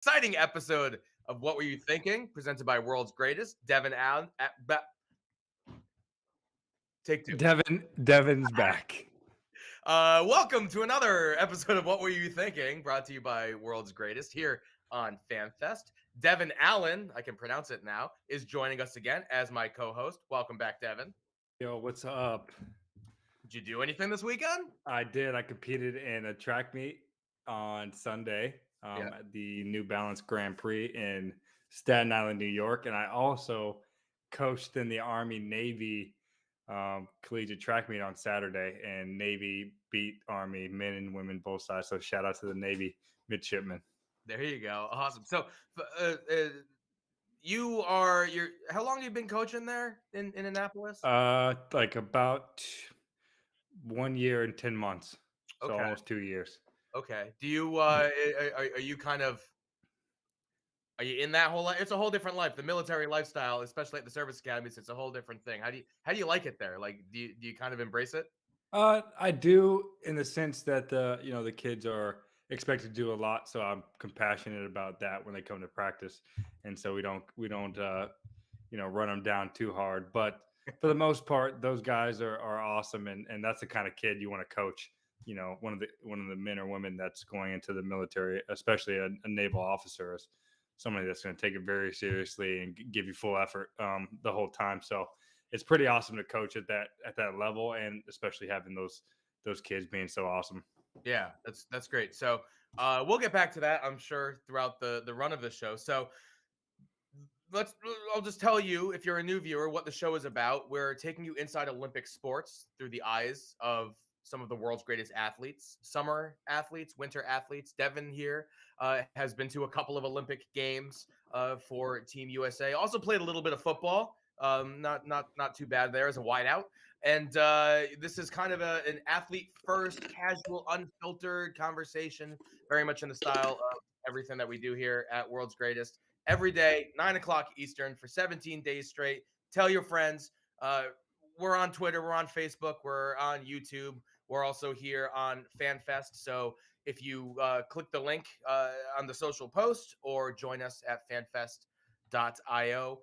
Exciting episode of What Were You Thinking? Presented by World's Greatest, Devon Allen. Take two. Devon's back. Welcome to another episode of What Were You Thinking? Brought to you by World's Greatest here on FanFest. Devon Allen, I can pronounce it now, is joining us again as my co-host. Welcome back, Devon. Yo, what's up? Did you do anything this weekend? I did. I competed in a track meet on Sunday Yeah. at the New Balance Grand Prix in Staten Island, New York. And I also coached in the Army Navy collegiate track meet on Saturday. And Navy beat Army, men and women, both sides. So shout out to the Navy midshipmen. There you go. Awesome. So, you're how long have you been coaching there in Annapolis? Like about 1 year and 10 months. So Okay. almost 2 years. Okay. Do you are you kind of are you in that whole life? It's a whole different life. The military lifestyle, especially at the service academies, it's a whole different thing. How do you like it there? Like do you kind of embrace it? I do in the sense that the kids are expected to do a lot, so I'm compassionate about that when they come to practice, and so we don't run them down too hard. But for the most part, those guys are awesome, and that's the kind of kid you want to coach. You know, one of the men or women that's going into the military, especially a naval officer, is somebody that's going to take it very seriously and give you full effort the whole time. So it's pretty awesome to coach at that level, and especially having those kids being so awesome. Yeah, that's great. So we'll get back to that, I'm sure, throughout the run of the show. So let's I'll just tell you, if you're a new viewer, what the show is about. We're taking you inside Olympic sports through the eyes of some of the world's greatest athletes, summer athletes, winter athletes. Devon here has been to a couple of Olympic games for Team USA. Also played a little bit of football. Not too bad there as a wideout. And this is kind of an athlete first, casual, unfiltered conversation, very much in the style of everything that we do here at World's Greatest every day, 9 o'clock Eastern for 17 days straight. Tell your friends. We're on Twitter, we're on Facebook, we're on YouTube. We're also here on FanFest. So if you click the link on the social post or join us at fanfest.io,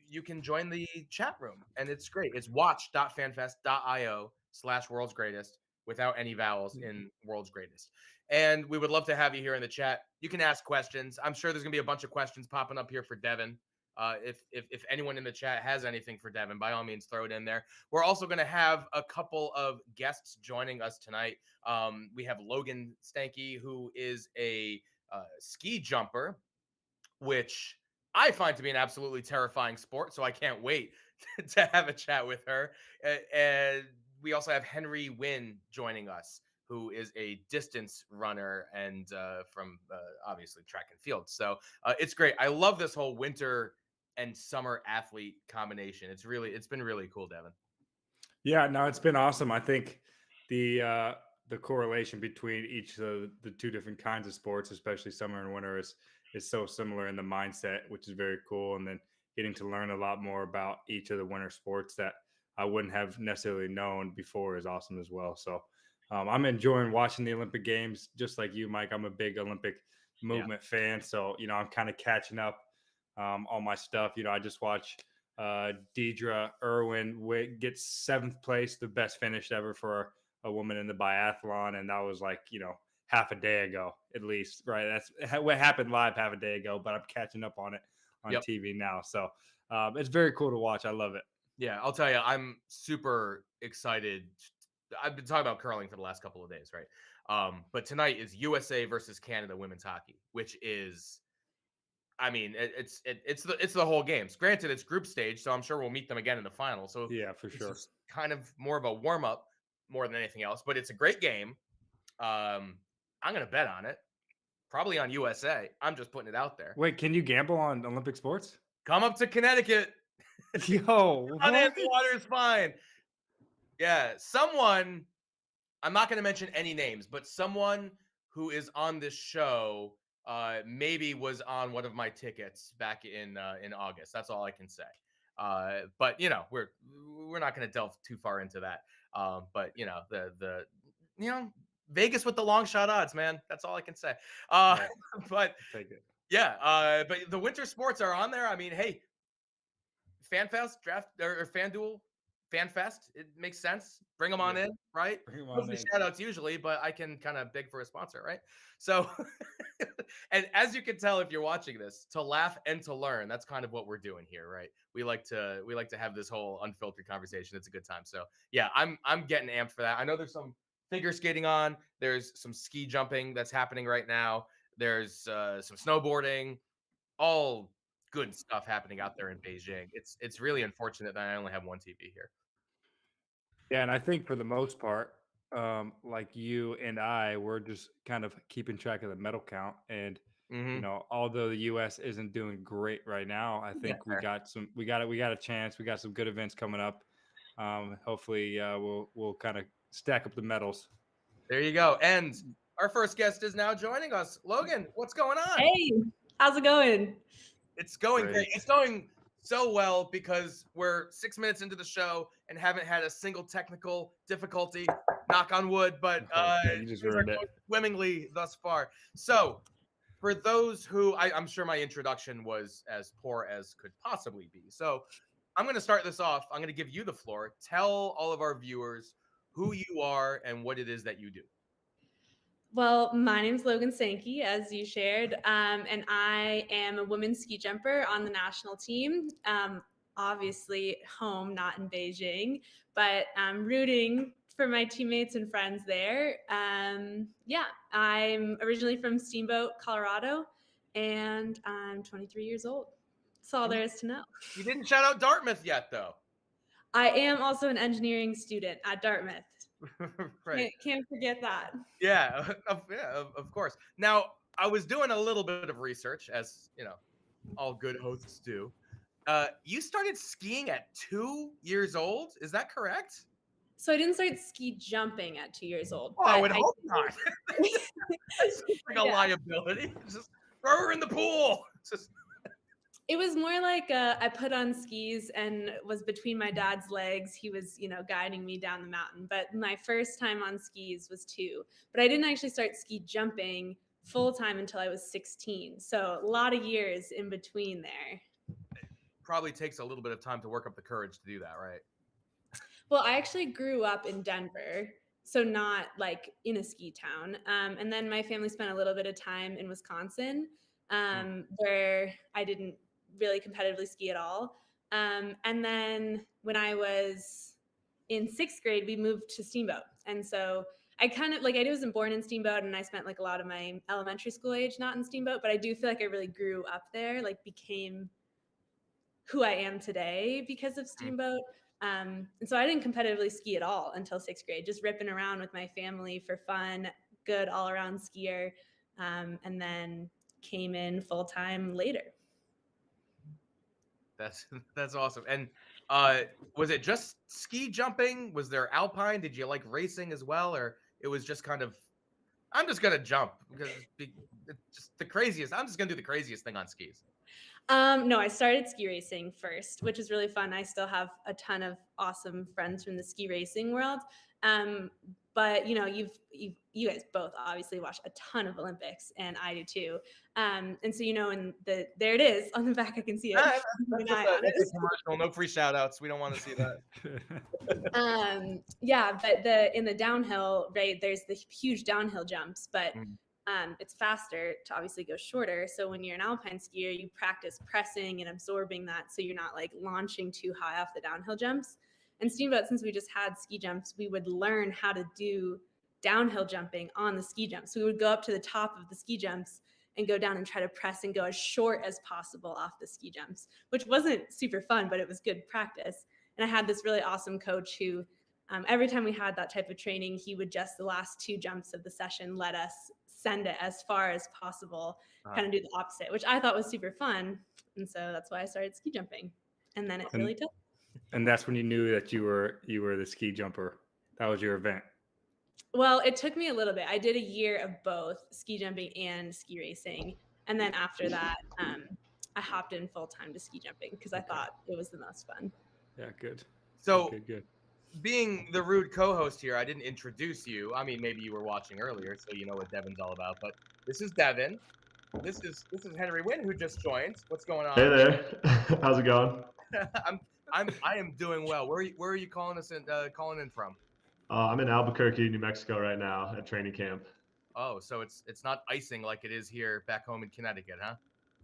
you can join the chat room. And it's great. It's watch.fanfest.io/world's greatest without any vowels in world's greatest. And we would love to have you here in the chat. You can ask questions. I'm sure there's gonna be a bunch of questions popping up here for Devon. If anyone in the chat has anything for Devon, by all means, throw it in there. We're also going to have a couple of guests joining us tonight. We have Logan Sankey, who is a ski jumper, which I find to be an absolutely terrifying sport. So I can't wait to have a chat with her. And we also have Henry Wynne joining us, who is a distance runner and from obviously track and field. So it's great. I love this whole winter and summer athlete combination. It's been really cool, Devon. Yeah, no, it's been awesome. I think the correlation between each of the two different kinds of sports, especially summer and winter, is so similar in the mindset, which is very cool. And then getting to learn a lot more about each of the winter sports that I wouldn't have necessarily known before is awesome as well. So I'm enjoying watching the Olympic Games, just like you, Mike. I'm a big Olympic Yeah. movement fan, so I'm kind of catching up on my stuff. I just watched Deidre Irwin gets seventh place, the best finish ever for a woman in the biathlon, and that was like half a day ago at least, right? That's what happened live half a day ago, but I'm catching up on it on Yep. TV now, so it's very cool to watch. I love it. Yeah. I'll tell you, I'm super excited. I've been talking about curling for the last couple of days, right? But tonight is USA versus Canada women's hockey, which is I mean, it's the whole games. Granted, it's group stage, so I'm sure we'll meet them again in the final. So Yeah, for this sure. is kind of more of a warm up more than anything else. But it's a great game. I'm gonna bet on it, probably on USA. I'm just putting it out there. Wait, can you gamble on Olympic sports? Come up to Connecticut. Yo, Unanswered what? water is fine. Yeah, someone. I'm not going to mention any names, but someone who is on this show maybe was on one of my tickets back in August. That's all I can say. But we're not going to delve too far into that. But the you know Vegas with the long shot odds, man. That's all I can say. Uh, Yeah, but take it. yeah, but the winter sports are on there. I mean, hey, FanFest, draft or FanDuel, FanFest. It makes sense. Bring them on Yeah, in, right? bring 'em on Mostly in. shout outs usually, but I can kind of beg for a sponsor, right? So, and as you can tell if you're watching this, to laugh and to learn, that's kind of what we're doing here, right? We like to have this whole unfiltered conversation. It's a good time. So yeah, I'm getting amped for that. I know there's some figure skating on. There's some ski jumping that's happening right now. There's some snowboarding, all good stuff happening out there in Beijing. It's really unfortunate that I only have one TV here. Yeah, and I think for the most part, like you and I, we're just kind of keeping track of the medal count. And Hmm. although the U.S. isn't doing great right now, I Yeah, think we got a chance. We got some good events coming up. Hopefully, we'll kind of stack up the medals. there you go. And our first guest is now joining us. Logan, what's going on? Hey, how's it going? It's going great. Great. It's going so well because we're 6 minutes into the show and haven't had a single technical difficulty. Knock on wood, but Oh, yeah, you just things are ruined it. going swimmingly thus far. So, for those who I'm sure my introduction was as poor as could possibly be. So, I'm going to start this off. I'm going to give you the floor. Tell all of our viewers who you are and what it is that you do. Well, my name's Logan Sankey, as you shared, and I am a women's ski jumper on the national team. Obviously, home, not in Beijing, but I'm rooting for my teammates and friends there. Yeah, I'm originally from Steamboat, Colorado, and I'm 23 years old. That's all there is to know. You didn't shout out Dartmouth yet, though. I am also an engineering student at Dartmouth. Right. Can't forget that. Yeah, of course. Now, I was doing a little bit of research, as all good hosts do. You started skiing at 2 years old. Is that correct? So I didn't start ski jumping at 2 years old. Oh, I but would hope not. That seems like a Yeah. liability. Just throw her in the pool. Just It was more like I put on skis and was between my dad's legs. He was, guiding me down the mountain. But my first time on skis was 2. But I didn't actually start ski jumping full time until I was 16. So a lot of years in between there. probably takes a little bit of time to work up the courage to do that, right? Well, I actually grew up in Denver, so not like in a ski town. And then my family spent a little bit of time in Wisconsin, where I didn't really competitively ski at all. And then when I was in 6th grade, we moved to Steamboat. And so I kind of like, I wasn't born in Steamboat, and I spent like a lot of my elementary school age not in Steamboat, but I do feel like I really grew up there, like became who I am today because of Steamboat. And so I didn't competitively ski at all until 6th grade, just ripping around with my family for fun, good all around skier, and then came in full time later. That's awesome. And was it just ski jumping? Was there alpine? Did you like racing as well, or it was just kind of I'm just gonna jump because it's just the craziest. I'm just gonna do the craziest thing on skis. No, I started ski racing first, which is really fun. I still have a ton of awesome friends from the ski racing world. But you guys both obviously watch a ton of Olympics, and I do too. And so there it is on the back. I can see it. That's a commercial. No free shout outs. We don't want to see that. Yeah, but in the downhill, right? There's the huge downhill jumps, but it's faster to obviously go shorter. So when you're an alpine skier, you practice pressing and absorbing that, so you're not like launching too high off the downhill jumps. And Steamboat, since we just had ski jumps, we would learn how to do downhill jumping on the ski jumps. So we would go up to the top of the ski jumps and go down and try to press and go as short as possible off the ski jumps, which wasn't super fun, but it was good practice. And I had this really awesome coach who, every time we had that type of training, he would just the last 2 jumps of the session let us send it as far as possible, kind of do the opposite, which I thought was super fun. And so that's why I started ski jumping. And then it really took. And that's when you knew that you were the ski jumper. That was your event. Well, it took me a little bit. I did a year of both ski jumping and ski racing. And then after that, I hopped in full time to ski jumping because I thought it was the most fun. Yeah, good. So good. being the rude co-host here, I didn't introduce you. I mean, maybe you were watching earlier, so you know what Devon's all about. But this is Devon. This is Henry Wynne, who just joined. What's going Hey on? there. How's it going? I am doing well. Where are you calling us in? Calling in from? I'm in Albuquerque, New Mexico right now at training camp. Oh, so it's not icing like it is here back home in Connecticut, huh?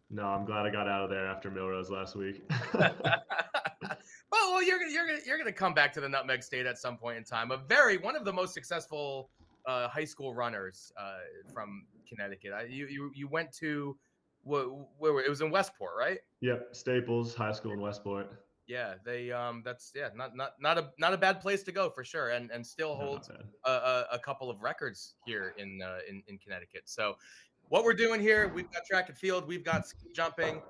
No, I'm glad I got out of there after Milrose last week. well, you're gonna come back to the Nutmeg State at some point in time. One of the most successful high school runners from Connecticut. You went to where it was in Westport, right? Yep, Staples High School in Westport. Yeah, they that's not a bad place to go for sure, and still holds a couple of records here in Connecticut. So what we're doing here, we've got track and field, we've got ski jumping.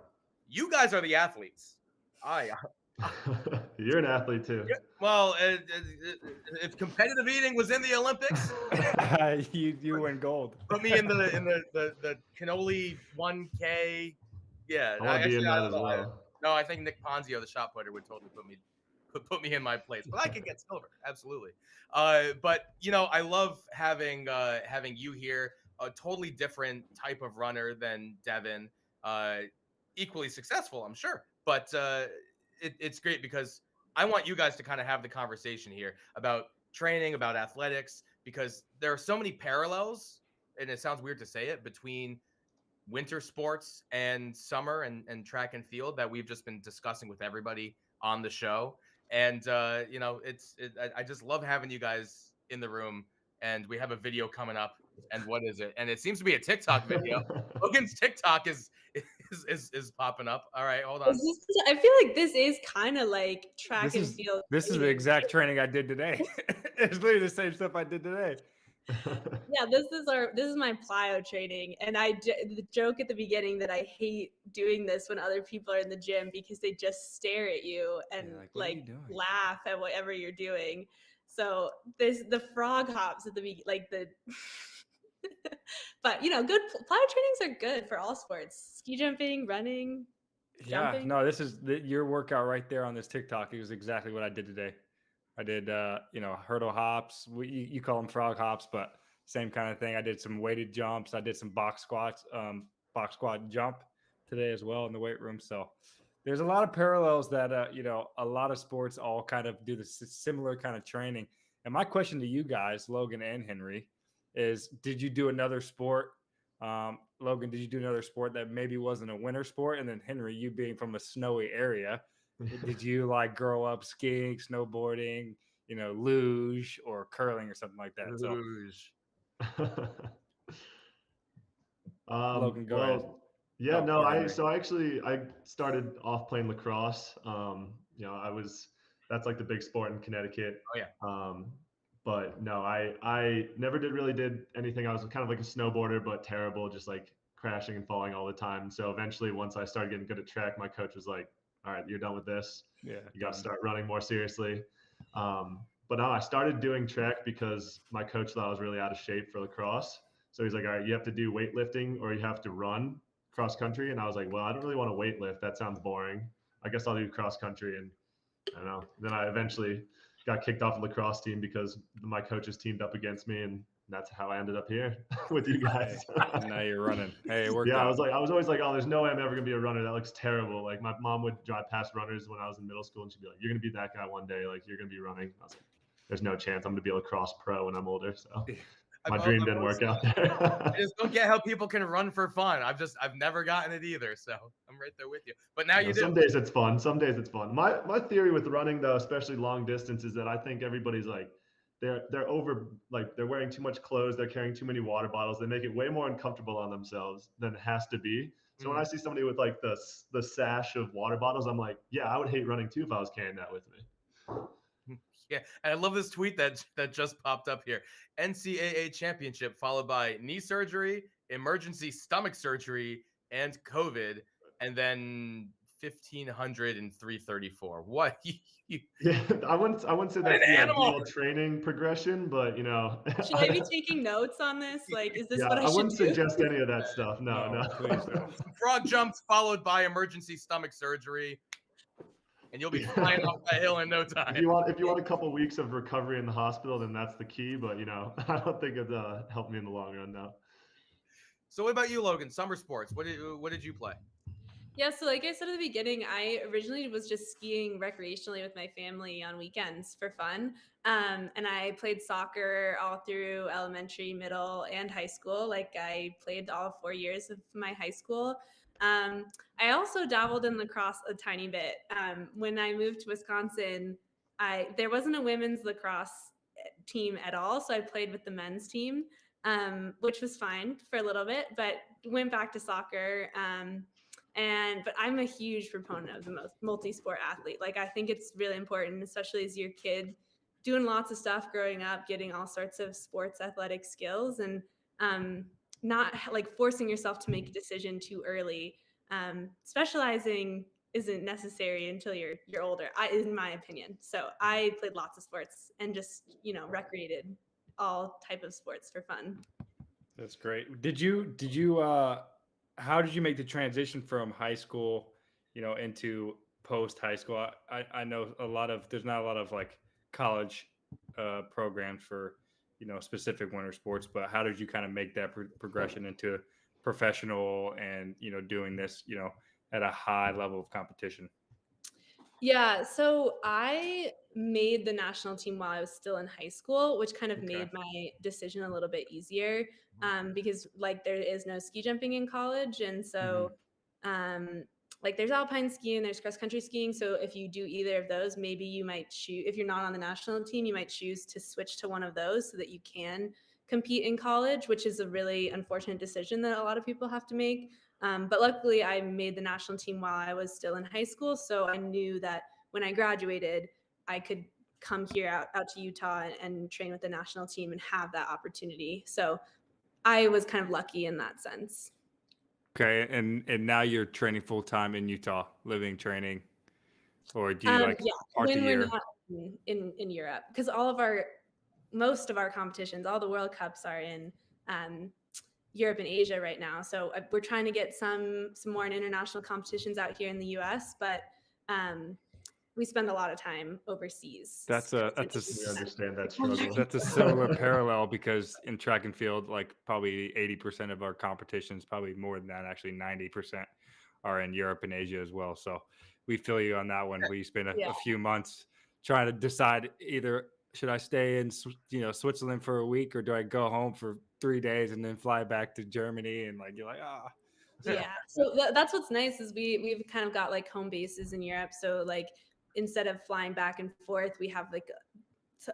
You guys are the athletes. You're an athlete too. Well, if competitive eating was in the Olympics, you win gold. put me in the cannoli 1K. Yeah, I want to be in that as well. No, I think Nick Ponzio, the shot putter, would totally put me in my place. But I could get silver, absolutely. But I love having you here. A totally different type of runner than Devon. Equally successful, I'm sure. But it's great because I want you guys to kind of have the conversation here about training, about athletics, because there are so many parallels, and it sounds weird to say it, between winter sports and summer and track and field that we've just been discussing with everybody on the show. And I just love having you guys in the room. And we have a video coming up. And what is it? And it seems to be a TikTok video. Logan's TikTok is popping up. All right, hold on. I feel like this is kind of like track and field. This is the exact training I did today. It's literally the same stuff I did today. Yeah, this is my plyo training, and the joke at the beginning that I hate doing this when other people are in the gym because they just stare at you and laugh at whatever you're doing. So there's the frog hops at the beginning, like the. But good plyo trainings are good for all sports: ski jumping, running, jumping. No, this is your workout right there on this TikTok. It was exactly what I did today. I did, hurdle hops. You call them frog hops, but same kind of thing. I did some weighted jumps. I did some box squat jump today as well in the weight room. So there's a lot of parallels that, a lot of sports all kind of do the similar kind of training. And my question to you guys, Logan and Henry, is did you do another sport? Logan, did you do another sport that maybe wasn't a winter sport? And then Henry, you being from a snowy area, did you grow up skiing, snowboarding, luge or curling or something like that? Luge. Logan, go ahead. Yeah, I started off playing lacrosse. That's like the big sport in Connecticut. Oh yeah. But no, I never really did anything. I was kind of like a snowboarder, but terrible, just like crashing and falling all the time. So eventually, once I started getting good at track, my coach was like, all right, you're done with this. Yeah, you got to start running more seriously. But no, I started doing track because my coach thought I was really out of shape for lacrosse. So he's like, all right, you have to do weightlifting or you have to run cross country. And I was like, well, I don't really want to weightlift. That sounds boring. I guess I'll do cross country. And I don't know. Then I eventually got kicked off the lacrosse team because my coaches teamed up against me, and that's how I ended up here with you guys. Now you're running. Hey, it worked yeah, out. I was always like, oh, there's no way I'm ever gonna be a runner. That looks terrible. Like my mom would drive past runners when I was in middle school, and she'd be like, you're gonna be that guy one day. Like you're gonna be running. I was like, there's no chance. I'm gonna be a lacrosse pro when I'm older. So my dream didn't work out there. I just don't get how people can run for fun. I've never gotten it either. So I'm right there with you. But now you do. Some days it's fun. Some days it's fun. My theory with running though, especially long distance, is that I think everybody's like they're wearing too much clothes, they're carrying too many water bottles, they make it way more uncomfortable on themselves than it has to be. So when I see somebody with like the sash of water bottles, I'm like, yeah, I would hate running too if I was carrying that with me. Yeah, and I love this tweet that just popped up here. NCAA championship followed by knee surgery, emergency stomach surgery, and COVID, and then 1,500 and 334. What? Yeah, I wouldn't say that's the ideal training progression, but Should I be taking notes on this? Like, is this what I should do? I wouldn't suggest any of that stuff. No. Please don't. Frog jumps followed by emergency stomach surgery. and you'll be flying off that hill in no time. If you want a couple weeks of recovery in the hospital, then that's the key. But I don't think it helped me in the long run now. So what about you, Logan? Summer sports. What did you play? Yeah, so like I said at the beginning, I originally was just skiing recreationally with my family on weekends for fun. And I played soccer all through elementary, middle, and high school. Like I played all 4 years of my high school. I also dabbled in lacrosse a tiny bit. When I moved to Wisconsin, there wasn't a women's lacrosse team at all, so I played with the men's team, which was fine for a little bit, but went back to soccer. But I'm a huge proponent of the multi-sport athlete. Like I think it's really important, especially as your kid doing lots of stuff growing up, getting all sorts of sports athletic skills, and not like forcing yourself to make a decision too early. Specializing isn't necessary until you're older, in my opinion. So I played lots of sports and just recreated all type of sports for fun. That's great. Did you how did you make the transition from high school, into post high school? I know there's not a lot of like college programs for, specific winter sports, but how did you kind of make that progression into professional and, doing this, at a high level of competition? Yeah, so I made the national team while I was still in high school, which kind of made my decision a little bit easier, because like there is no ski jumping in college. And so like there's alpine skiing, there's cross country skiing. So if you do either of those, maybe you might choose, if you're not on the national team, you might choose to switch to one of those so that you can compete in college, which is a really unfortunate decision that a lot of people have to make. But luckily I made the national team while I was still in high school. So I knew that when I graduated, I could come here out to Utah and train with the national team and have that opportunity. So I was kind of lucky in that sense. Okay. And now you're training full time in Utah, living, training, or do you part when the we're year? not in Europe, because most of our competitions, all the World Cups are in Europe and Asia right now. So we're trying to get some more international competitions out here in the US, but we spend a lot of time overseas. We understand that struggle. That's a similar parallel, because in track and field, like probably 80% of our competitions, probably more than that, actually 90% are in Europe and Asia as well. So we feel you on that one. We spent a few months trying to decide either should I stay in Switzerland for a week, or do I go home for 3 days and then fly back to Germany? And like you're like, Yeah. So that's what's nice is we've kind of got like home bases in Europe. So like instead of flying back and forth, we have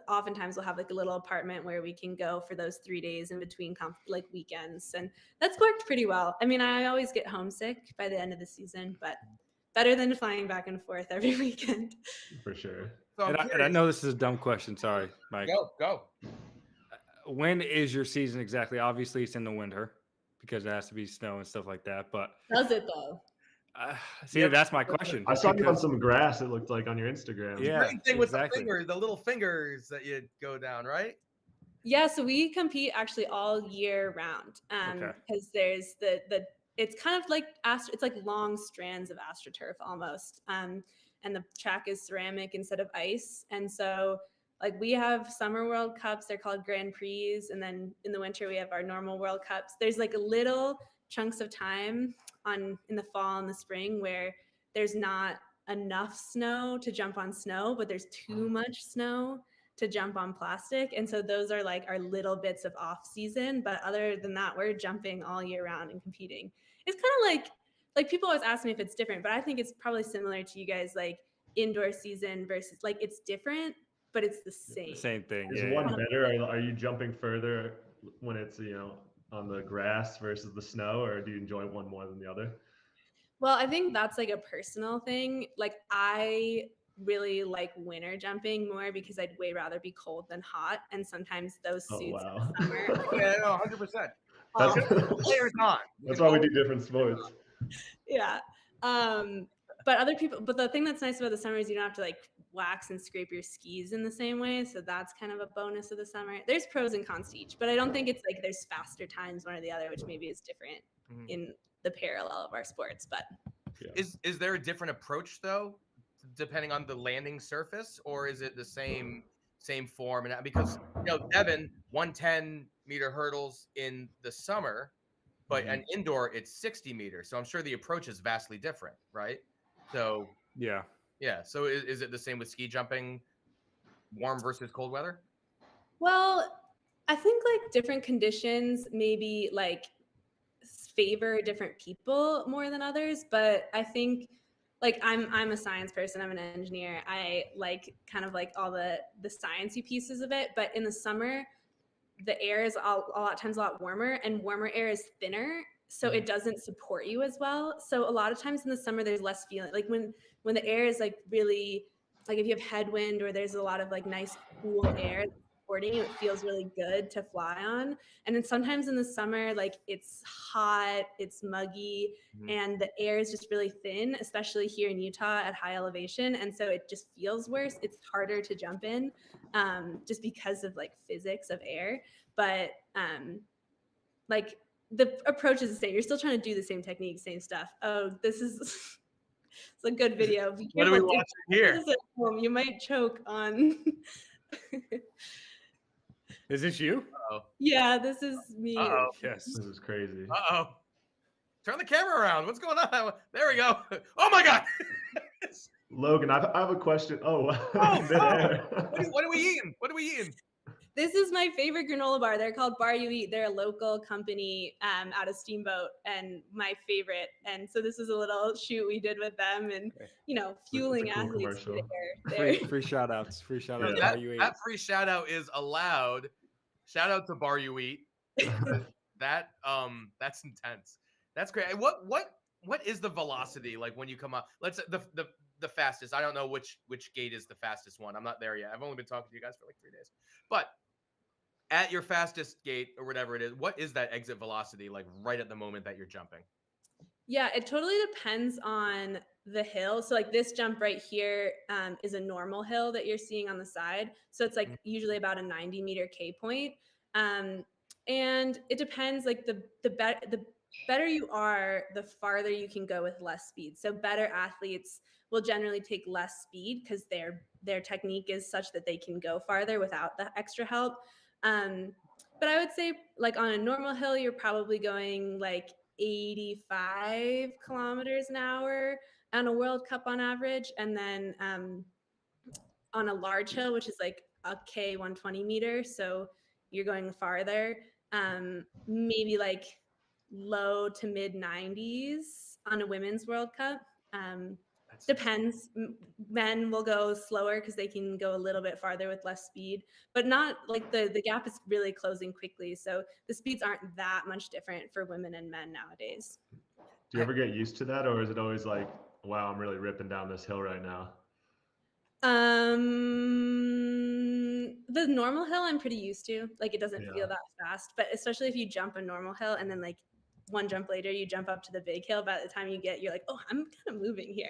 oftentimes we'll have like a little apartment where we can go for those 3 days in between like weekends, and that's worked pretty well. I mean, I always get homesick by the end of the season, but better than flying back and forth every weekend. For sure. So and I know this is a dumb question. Sorry, Mike. Go. When is your season exactly? Obviously, it's in the winter because it has to be snow and stuff like that. But does it though? That's my question. I saw you on some grass, it looked like, on your Instagram. Yeah, Great thing with the little fingers that you go down, right? Yeah, so we compete actually all year round, because there's it's kind of like it's like long strands of AstroTurf almost, and the track is ceramic instead of ice. And so like we have summer World Cups, they're called Grand Prix, and then in the winter we have our normal World Cups. There's like little chunks of time in the fall and the spring where there's not enough snow to jump on snow, but there's too much snow to jump on plastic. And so those are like our little bits of off season. But other than that, we're jumping all year round and competing. It's kind of like people always ask me if it's different, but I think it's probably similar to you guys, like indoor season versus like it's different, but it's the same. Same thing. Is one better? Are you jumping further when it's, on the grass versus the snow, or do you enjoy one more than the other? Well, I think that's like a personal thing. Like I really like winter jumping more because I'd way rather be cold than hot. And sometimes those suits in the summer. Yeah, no, 100%. Layers on. That's why we do different sports. Yeah. But the thing that's nice about the summer is you don't have to like wax and scrape your skis in the same way. So that's kind of a bonus of the summer. There's pros and cons to each, but I don't think it's like there's faster times one or the other, which maybe is different in the parallel of our sports. But is there a different approach though depending on the landing surface, or is it the same form? And because Devon 110-meter hurdles in the summer, but an indoor it's 60 meters. So I'm sure the approach is vastly different, right? So Yeah. So is it the same with ski jumping, warm versus cold weather? Well, I think like different conditions maybe like favor different people more than others, but I think like I'm a science person, I'm an engineer. I like kind of like all the sciencey pieces of it, but in the summer the air is a lot of times a lot warmer, and warmer air is thinner, so it doesn't support you as well. So a lot of times in the summer there's less feeling like when the air is like really like if you have headwind or there's a lot of like nice cool air supporting you, it feels really good to fly on. And then sometimes in the summer like it's hot, it's muggy, and the air is just really thin, especially here in Utah at high elevation, and so it just feels worse. It's harder to jump in just because of like physics of air. But like the approach is the same. You're still trying to do the same technique, same stuff. Oh, this is it's a good video. Be What are we careful. watching here? You might choke on. Is this you? Uh-oh. Yeah, this is me. Uh-oh. Yes. This is crazy. Uh-oh. Turn the camera around. What's going on? There we go. Oh my God. Logan, I have a question. Oh, Midair. What are we eating? What are we eating? This is my favorite granola bar. They're called Bar You Eat. They're a local company out of Steamboat, and my favorite. And so this is a little shoot we did with them, and fueling cool athletes. Free shout outs. Free shout outs. That free shout out is allowed. Shout out to Bar You Eat. That's intense. That's great. What is the velocity like when you come up? Let's the fastest. I don't know which gate is the fastest one. I'm not there yet. I've only been talking to you guys for like 3 days. But at your fastest gate or whatever it is, what is that exit velocity like right at the moment that you're jumping? Yeah, it totally depends on the hill. So like this jump right here is a normal hill that you're seeing on the side. So it's like usually about a 90-meter K point. And it depends, like the better you are, the farther you can go with less speed. So better athletes will generally take less speed because their technique is such that they can go farther without the extra help. But I would say like on a normal hill, you're probably going like 85 kilometers an hour on a World Cup on average. And then on a large hill, which is like a K 120 meter, so you're going farther, maybe like low to mid 90s on a women's World Cup. Depends. Men will go slower because they can go a little bit farther with less speed, but not like the gap is really closing quickly. So the speeds aren't that much different for women and men nowadays. Do you ever get used to that, or is it always like, wow, I'm really ripping down this hill right now? The normal hill I'm pretty used to. Like it doesn't feel that fast, but especially if you jump a normal hill and then like one jump later you jump up to the big hill, by the time you're like, oh, I'm kind of moving here.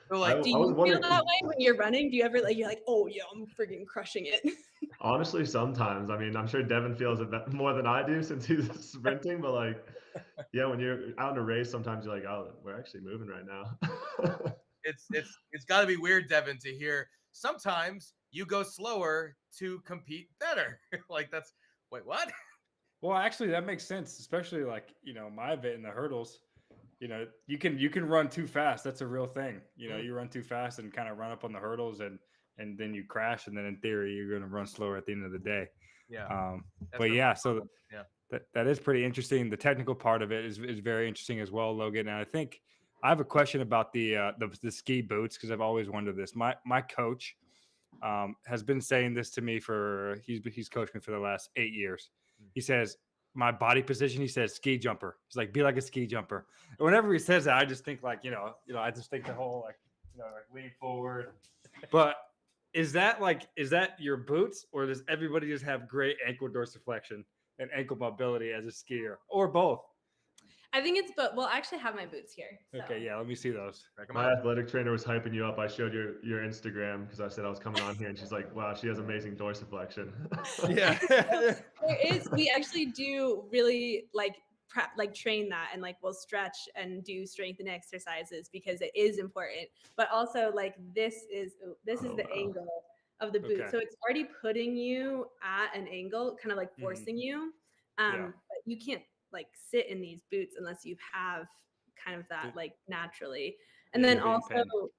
So like, do you feel that way when you're running? Do you ever like, you're like, oh yeah, I'm freaking crushing it? Honestly, sometimes. I mean, I'm sure Devon feels it more than I do since he's sprinting, but like, yeah, when you're out in a race, sometimes you're like, oh, we're actually moving right now. It's got to be weird, Devon, to hear sometimes you go slower to compete better. Like that's wait, what? Well, actually, that makes sense, especially like my event in the hurdles. You can run too fast. That's a real thing. You run too fast and kind of run up on the hurdles, and then you crash, and then in theory you're going to run slower at the end of the day. Yeah. But yeah, so that is pretty interesting. The technical part of it is very interesting as well, Logan. And I think I have a question about the ski boots because I've always wondered this. My coach has been saying this to me he's coached me for the last 8 years. He says my body position. He says ski jumper. He's like, be like a ski jumper. And whenever he says that, I just think like I just think the whole like lean forward. But is that your boots, or does everybody just have great ankle dorsiflexion and ankle mobility as a skier, or both? I think it's both. Well, I actually have my boots here. So. Okay, yeah, let me see those. My athletic trainer was hyping you up. I showed your Instagram because I said I was coming on here, and she's like, wow, she has amazing dorsiflexion. Yeah. We actually do really like like train that, and like we'll stretch and do strengthening exercises because it is important. But also like this is the angle of the boot. Okay. So it's already putting you at an angle, kind of like forcing you. But you can't like sit in these boots unless you have kind of that like naturally. And then also,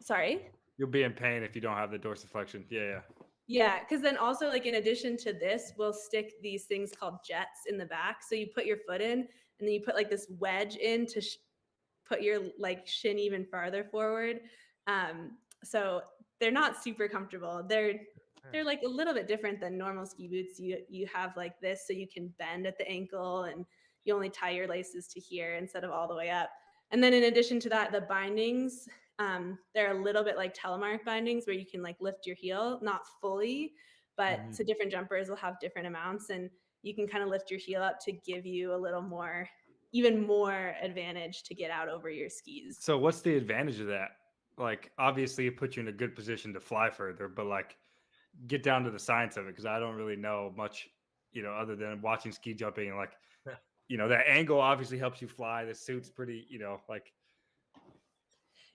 sorry? You'll be in pain if you don't have the dorsiflexion. Yeah, because then also like in addition to this, we'll stick these things called jets in the back. So you put your foot in, and then you put like this wedge in to put your like shin even farther forward. So they're not super comfortable. They're like a little bit different than normal ski boots. You have like this, so you can bend at the ankle, and you only tie your laces to here instead of all the way up. And then in addition to that, the bindings, they're a little bit like telemark bindings where you can like lift your heel, not fully, but so different jumpers will have different amounts, and you can kind of lift your heel up to give you a little more, even more advantage to get out over your skis. So what's the advantage of that? Like, obviously it puts you in a good position to fly further, but like get down to the science of it, because I don't really know much, other than watching ski jumping and like, that angle obviously helps you fly. The suit's pretty, like.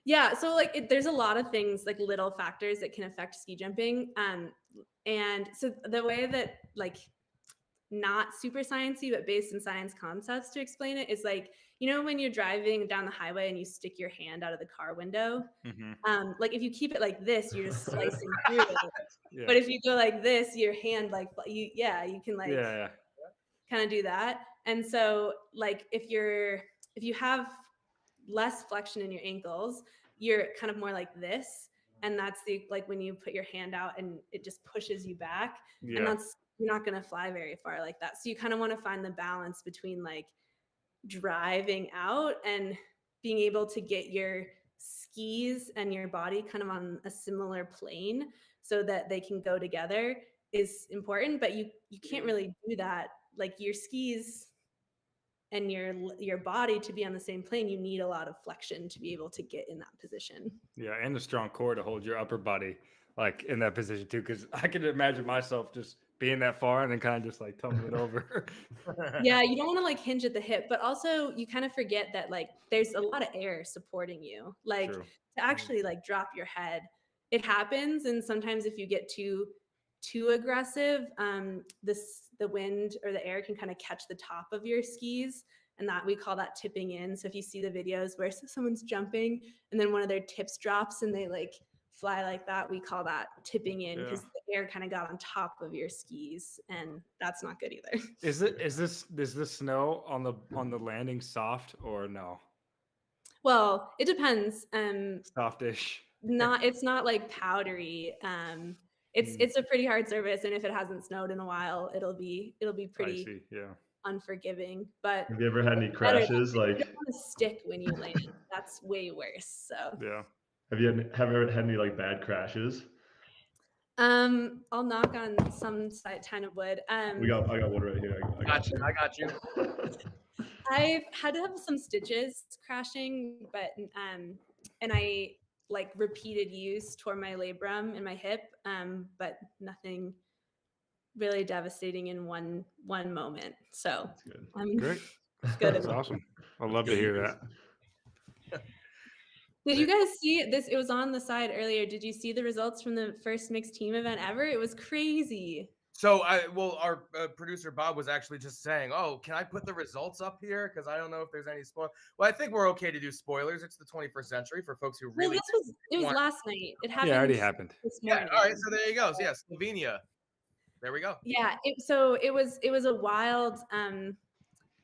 Yeah, so like there's a lot of things, like little factors that can affect ski jumping. And so the way that like not super sciencey, but based in science concepts to explain it is like, when you're driving down the highway and you stick your hand out of the car window, like if you keep it like this, you're just slicing through it. Yeah. But if you go like this, your hand like you can like kind of do that. And so like if you have less flexion in your ankles, you're kind of more like this, and that's the like when you put your hand out and it just pushes you back, and that's, you're not going to fly very far like that. So you kind of want to find the balance between like driving out and being able to get your skis and your body kind of on a similar plane so that they can go together is important. But you can't really do that. Like your skis and your body to be on the same plane, you need a lot of flexion to be able to get in that position. Yeah, and a strong core to hold your upper body like in that position too, because I can imagine myself just being that far and then kind of just like tumbling over. Yeah, you don't want to like hinge at the hip, but also you kind of forget that like there's a lot of air supporting you. Like to actually like drop your head, it happens, and sometimes if you get too aggressive, the wind or the air can kind of catch the top of your skis, and that we call that tipping in. So if you see the videos where someone's jumping and then one of their tips drops and they like fly like that, we call that tipping in, because the air kind of got on top of your skis, and that's not good either. Is the snow on the landing soft or no? Well, it depends. Softish. It's not like powdery. It's a pretty hard surface, and if it hasn't snowed in a while, it'll be pretty unforgiving. But have you ever had any crashes? Like, you don't want to stick when you land. That's way worse. So have you ever had any like bad crashes? I'll knock on some kind of wood. I got wood right here. I got you. I've had to have some stitches crashing, but and I like repeated use tore my labrum in my hip, but nothing really devastating in one moment. So that's good. Great. Good. That's awesome. I'd love to hear that. Did you guys see this? It was on the side earlier. Did you see the results from the first mixed team event ever? It was crazy. So our producer Bob was actually just saying, "Oh, can I put the results up here? Because I don't know if there's any spoil." Well, I think we're okay to do spoilers. It's the 21st century for folks who really. Well, it was last night. It happened. Yeah, it already happened. This morning. Yeah. All right. So there you go. So, yeah, Slovenia. There we go. Yeah. It was a wild.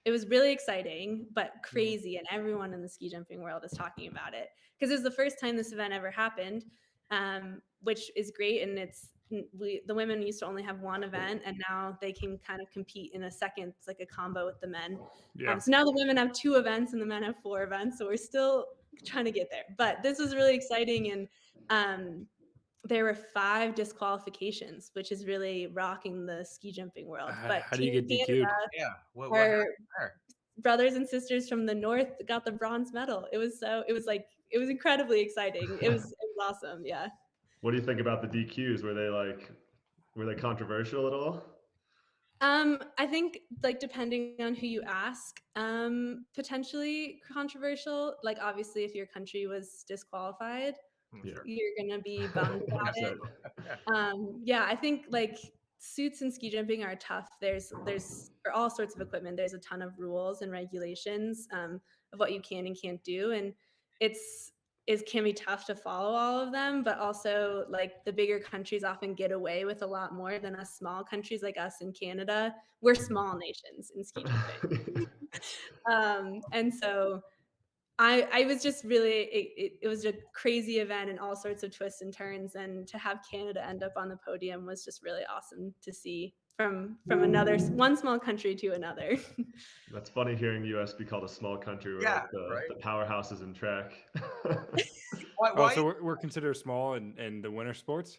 It was really exciting, but crazy, and everyone in the ski jumping world is talking about it because it was the first time this event ever happened, which is great. And the women used to only have one event, and now they can kind of compete in a second. It's like a combo with the men. So now the women have 2 events and the men have 4 events. So we're still trying to get there, but this was really exciting. And there were 5 disqualifications, which is really rocking the ski jumping world. But how do you get DQ'd? What brothers and sisters from the north got the bronze medal. It was incredibly exciting. It was awesome. Yeah. What do you think about the DQs? Were they controversial at all? I think like depending on who you ask, potentially controversial. Like obviously, if your country was disqualified, Yeah. Sure. you're gonna be bummed about it. 100%. Yeah, I think like suits and ski jumping are tough. There's for all sorts of equipment. There's a ton of rules and regulations of what you can and can't do, and it can be tough to follow all of them. But also, like the bigger countries often get away with a lot more than us small countries like us in Canada. We're small nations in ski jumping, and so I was just really it was a crazy event and all sorts of twists and turns, and to have Canada end up on the podium was just really awesome to see from one small country to another. That's funny hearing US be called a small country. We're Yeah, like the powerhouses in track. Why? Oh, so we're considered small in the winter sports?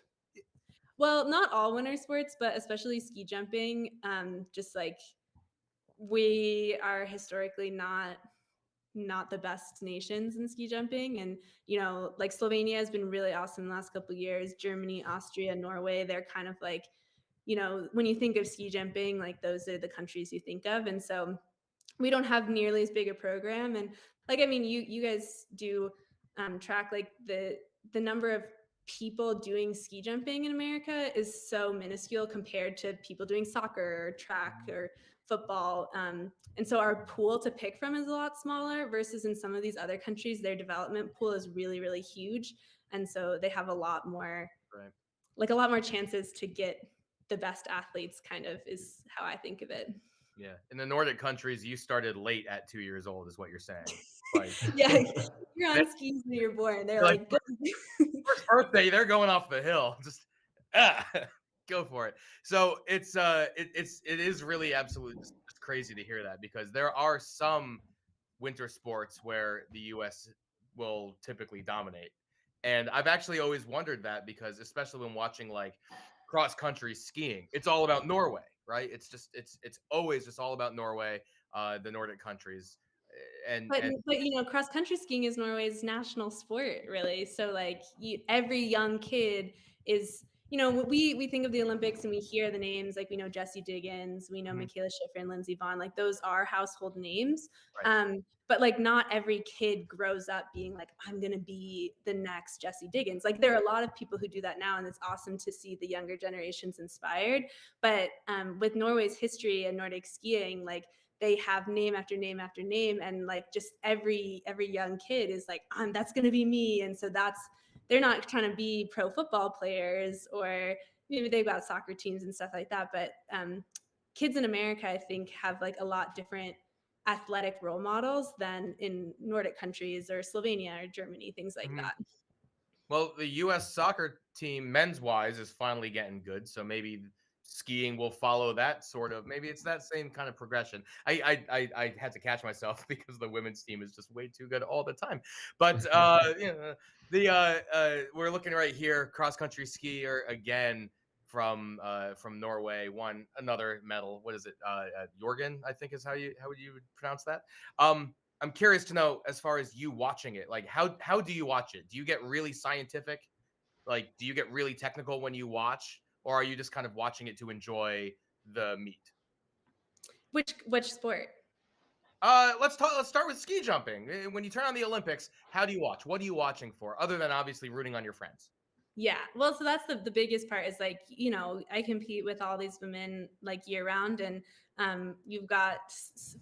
Well, not all winter sports, but especially ski jumping. Just like we are historically not the best nations in ski jumping, and like Slovenia has been really awesome the last couple of years. Germany, Austria, Norway, they're kind of like, when you think of ski jumping, like those are the countries you think of. And so we don't have nearly as big a program. And like, I mean, you guys do track, like the number of people doing ski jumping in America is so minuscule compared to people doing soccer or track or football. And so our pool to pick from is a lot smaller versus in some of these other countries, their development pool is really, really huge. And so they have a lot more, Right. like a lot more chances to get the best athletes, kind of is how I think of it. Yeah. In the Nordic countries, you started late at 2 years old, is what you're saying. Like, Yeah, you're on skis when you're born. They're like, first birthday, they're going off the hill. Just go for it. So it is really absolutely just crazy to hear that, because there are some winter sports where the US will typically dominate. And I've actually always wondered that, because especially when watching like cross country skiing, it's all about Norway, right? It's always just all about Norway, the Nordic countries. And but cross country skiing is Norway's national sport, really. So like every young kid is, we think of the Olympics and we hear the names, like we know Jessie Diggins, we know Michaela Schiffer and Lindsey Vonn, like those are household names. Right. But like not every kid grows up being like, I'm gonna be the next Jessie Diggins. Like there are a lot of people who do that now, and it's awesome to see the younger generations inspired. But with Norway's history and Nordic skiing, like they have name after name after name, and like just every young kid is like, that's gonna be me. And so they're not trying to be pro football players, or maybe they've got soccer teams and stuff like that, but kids in America, I think, have like a lot different athletic role models than in Nordic countries or Slovenia or Germany, things like that. Well, the U.S. soccer team, men's wise, is finally getting good. So maybe skiing will follow that sort of. Maybe it's that same kind of progression. I had to catch myself because the women's team is just way too good all the time. But we're looking right here, cross country skier again from Norway, won another medal. What is it? Jorgen, I think is how would you pronounce that? I'm curious to know, as far as you watching it, like how do you watch it? Do you get really scientific? Like, do you get really technical when you watch, or are you just kind of watching it to enjoy the meet? Which sport? Let's start with ski jumping. When you turn on the Olympics, how do you watch? What are you watching for, other than obviously rooting on your friends? Yeah, well, so that's the biggest part, is like, I compete with all these women like year round, and you've got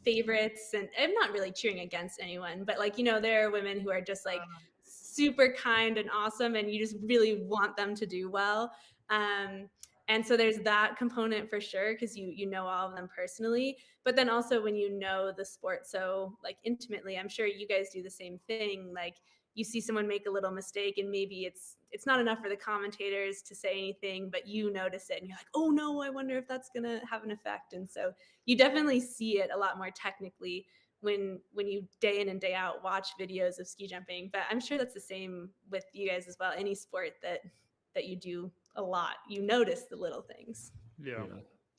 favorites, and I'm not really cheering against anyone, but like, there are women who are just like super kind and awesome, and you just really want them to do well. And so there's that component for sure, because you know all of them personally, but then also when you know the sport so like intimately, I'm sure you guys do the same thing. Like you see someone make a little mistake, and maybe it's not enough for the commentators to say anything, but you notice it and you're like, oh no, I wonder if that's gonna have an effect. And so you definitely see it a lot more technically when you day in and day out watch videos of ski jumping. But I'm sure that's the same with you guys as well. Any sport that you do a lot, you notice the little things. Yeah.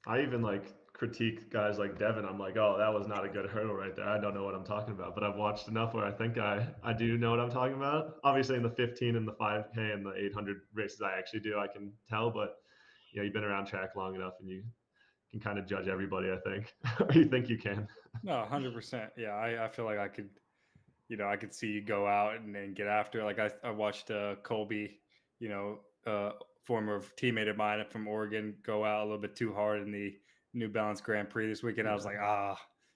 I even like critique guys like Devon. I'm like, oh, that was not a good hurdle right there. I don't know what I'm talking about, but I've watched enough where I think I do know what I'm talking about. Obviously in the 15 and the 5K and the 800 races I actually do, I can tell, but you've been around track long enough and you can kind of judge everybody, I think, or you think you can. No, 100%. Yeah, I feel like I could, I could see you go out and then get after it. Like I watched Colby, former teammate of mine from Oregon, go out a little bit too hard in the New Balance Grand Prix this weekend. I was like,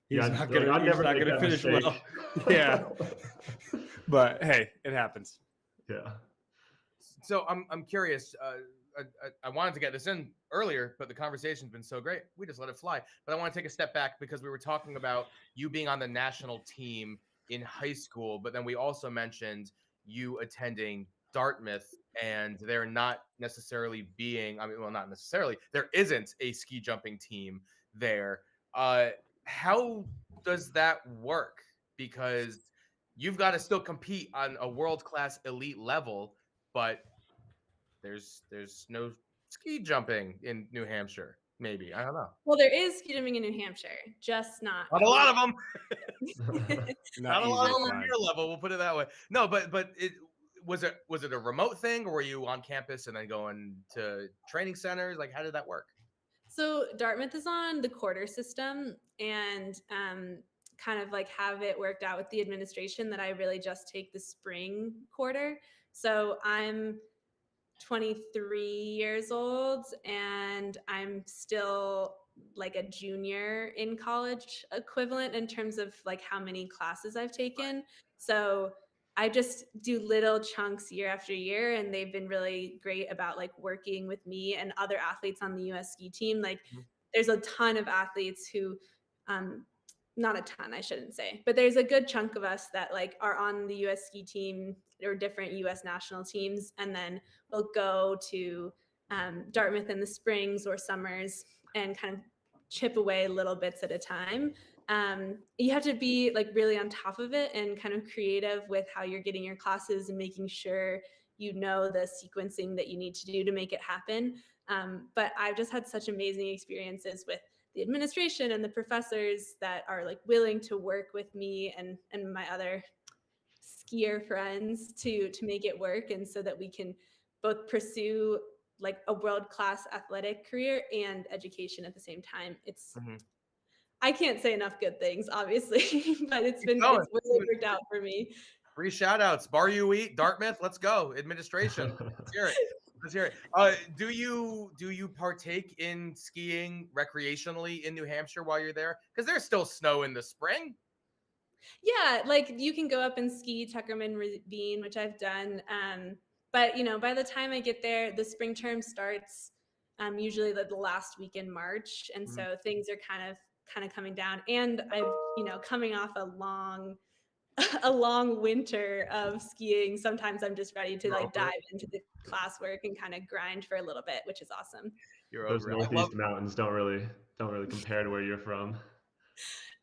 he's Yeah, not like, I'd never make gonna that finish mistake. well. Yeah, but hey, it happens. Yeah. So I'm curious. I wanted to get this in earlier, but the conversation's been so great. We just let it fly. But I want to take a step back because we were talking about you being on the national team in high school, but then we also mentioned you attending Dartmouth and there not necessarily being, not necessarily, there isn't a ski jumping team there. How does that work? Because you've got to still compete on a world-class elite level, but there's no ski jumping in New Hampshire. Maybe, I don't know. Well, there is ski jumping in New Hampshire, just not Not a lot of them. Not Not a lot of easy to them on find. your level. We'll put it that way. No, but it was it a remote thing, or were you on campus and then going to training centers? Like, how did that work? So Dartmouth is on the quarter system, and kind of like have it worked out with the administration that I really just take the spring quarter. So I'm 23 years old and I'm still like a junior in college equivalent in terms of like how many classes I've taken. So I just do little chunks year after year, and they've been really great about like working with me and other athletes on the US ski team. Like there's a ton of athletes who not a ton, I shouldn't say, but there's a good chunk of us that like are on the US ski team or different US national teams, and then we'll go to Dartmouth in the springs or summers and kind of chip away little bits at a time. You have to be like really on top of it and kind of creative with how you're getting your classes and making sure you know the sequencing that you need to do to make it happen. But I've just had such amazing experiences with the administration and the professors that are like willing to work with me and my other skier friends to make it work, and so that we can both pursue like a world-class athletic career and education at the same time. It's I can't say enough good things, obviously, but it's really worked out for me. Free shout outs. Bar you eat, Dartmouth. Let's go. Administration. Let's hear it. Let's hear it. Do you partake in skiing recreationally in New Hampshire while you're there? Because there's still snow in the spring. Yeah, like you can go up and ski Tuckerman Ravine, which I've done. But by the time I get there, the spring term starts usually the last week in March, and so things are kind of coming down. And I'm coming off a long winter of skiing. Sometimes I'm just ready to like dive into the classwork and kind of grind for a little bit, which is awesome. Those Northeast mountains don't really compare to where you're from.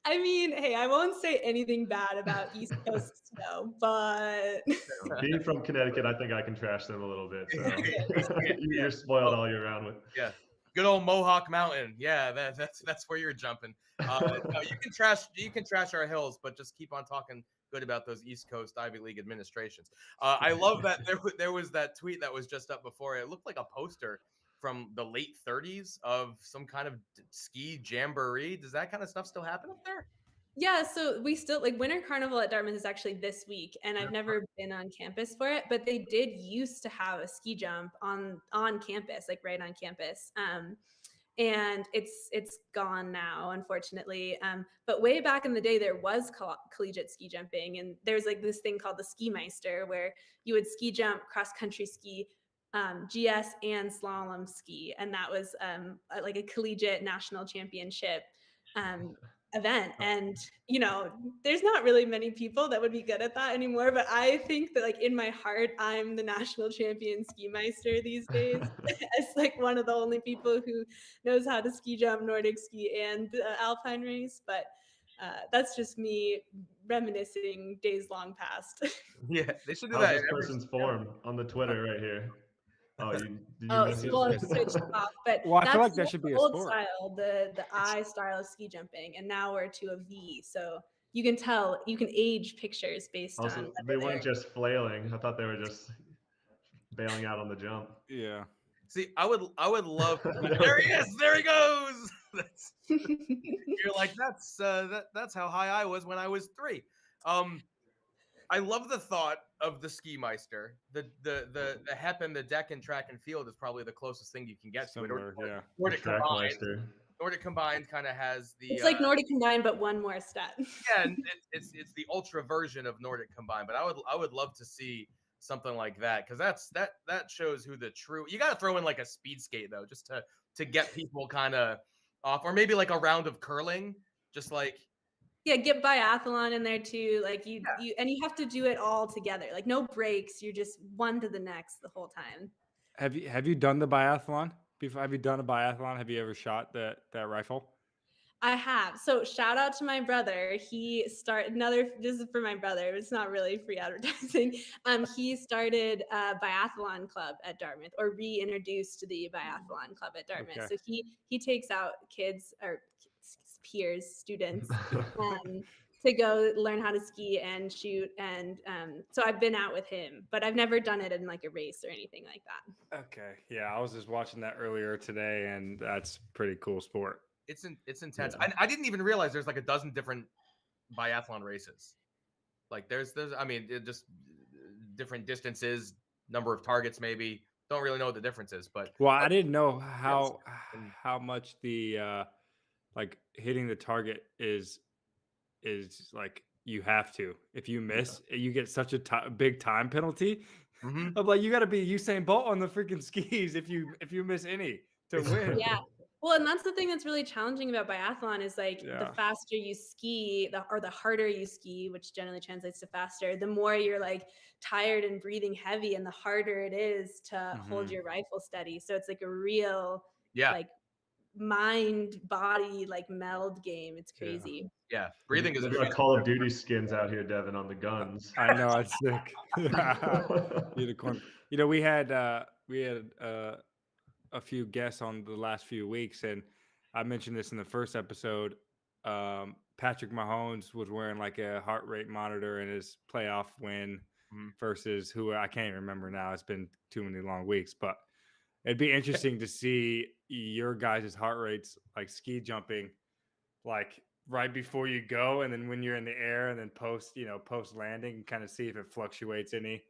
I mean, hey, I won't say anything bad about East Coast snow, but being from Connecticut, I think I can trash them a little bit. So you're spoiled all year round with. Yeah, good old Mohawk Mountain. Yeah, that's where you're jumping. No, you can trash our hills, but just keep on talking good about those East Coast Ivy League administrations. I love that there was that tweet that was just up before. It looked like a poster from the late 30s of some kind of ski jamboree. Does that kind of stuff still happen up there? Yeah, so we still like Winter Carnival at Dartmouth is actually this week, and I've never been on campus for it, but they did used to have a ski jump on campus, like right on campus. And it's gone now, unfortunately. But way back in the day, there was collegiate ski jumping, and there's like this thing called the Ski Meister, where you would ski jump, cross country ski, GS and slalom ski, and that was like a collegiate national championship event. And there's not really many people that would be good at that anymore, but I think that like in my heart I'm the national champion ski meister these days. As like one of the only people who knows how to ski jump, Nordic ski, and alpine race. But that's just me reminiscing days long past. Yeah, they should do How's that. this person's form on the Twitter right here? Oh, did you miss it? Well, it's switched off, but Well, I that's feel like that should be a old sport. style, the I style of ski jumping, and now we're to a V. So you can tell, you can age pictures based Also, on. they weren't just flailing. I thought they were just bailing out on the jump. Yeah. See, I would love. There he is. There he goes. You're like, that's how high I was when I was 3. I love the thought of the ski meister. The HEP and the deck and track and field is probably the closest thing you can get to it. Similar, yeah. Nordic Track combined. meister. Nordic combined kind of has the. It's like Nordic combined, but one more step. Yeah, and it's the ultra version of Nordic combined. But I would love to see something like that, because that shows who the true. You got to throw in like a speed skate though, just to get people kind of off, or maybe like a round of curling, just like. Yeah, get biathlon in there too. Like you and you have to do it all together. Like no breaks. You're just one to the next the whole time. Have you done the biathlon before? Have you done a biathlon? Have you ever shot that rifle? I have. So shout out to my brother. He started this is for my brother. It's not really free advertising. He started a biathlon club at Dartmouth, or reintroduced to the biathlon club at Dartmouth. Okay. So he takes out kids or peers, students, to go learn how to ski and shoot. And so I've been out with him, but I've never done it in like a race or anything like that. Okay. Yeah, I was just watching that earlier today, and that's pretty cool sport. It's intense. Yeah. I didn't even realize there's like a dozen different biathlon races. Like there's I mean, just different distances, number of targets, maybe. Don't really know what the difference is, but Well, I didn't know how much the like hitting the target is like you have to. If you miss, you get such a big time penalty. Mhm. I'm like, you got to be Usain Bolt on the freaking skis if you miss any to win. Yeah. Well, and that's the thing that's really challenging about biathlon is like the faster you ski, or the harder you ski, which generally translates to faster, the more you're like tired and breathing heavy, and the harder it is to hold your rifle steady. So it's like a real like mind body like meld game. It's crazy. Yeah, breathing is a Call of Duty skins out here, Devon, on the guns. I know, it's sick. Unicorn. You know, we had a few guests on the last few weeks, and I mentioned this in the first episode. Patrick Mahomes was wearing like a heart rate monitor in his playoff win versus who I can't even remember now. It's been too many long weeks, but it'd be interesting to see your guys' heart rates, like ski jumping, like right before you go, and then when you're in the air, and then post landing, and kind of see if it fluctuates any.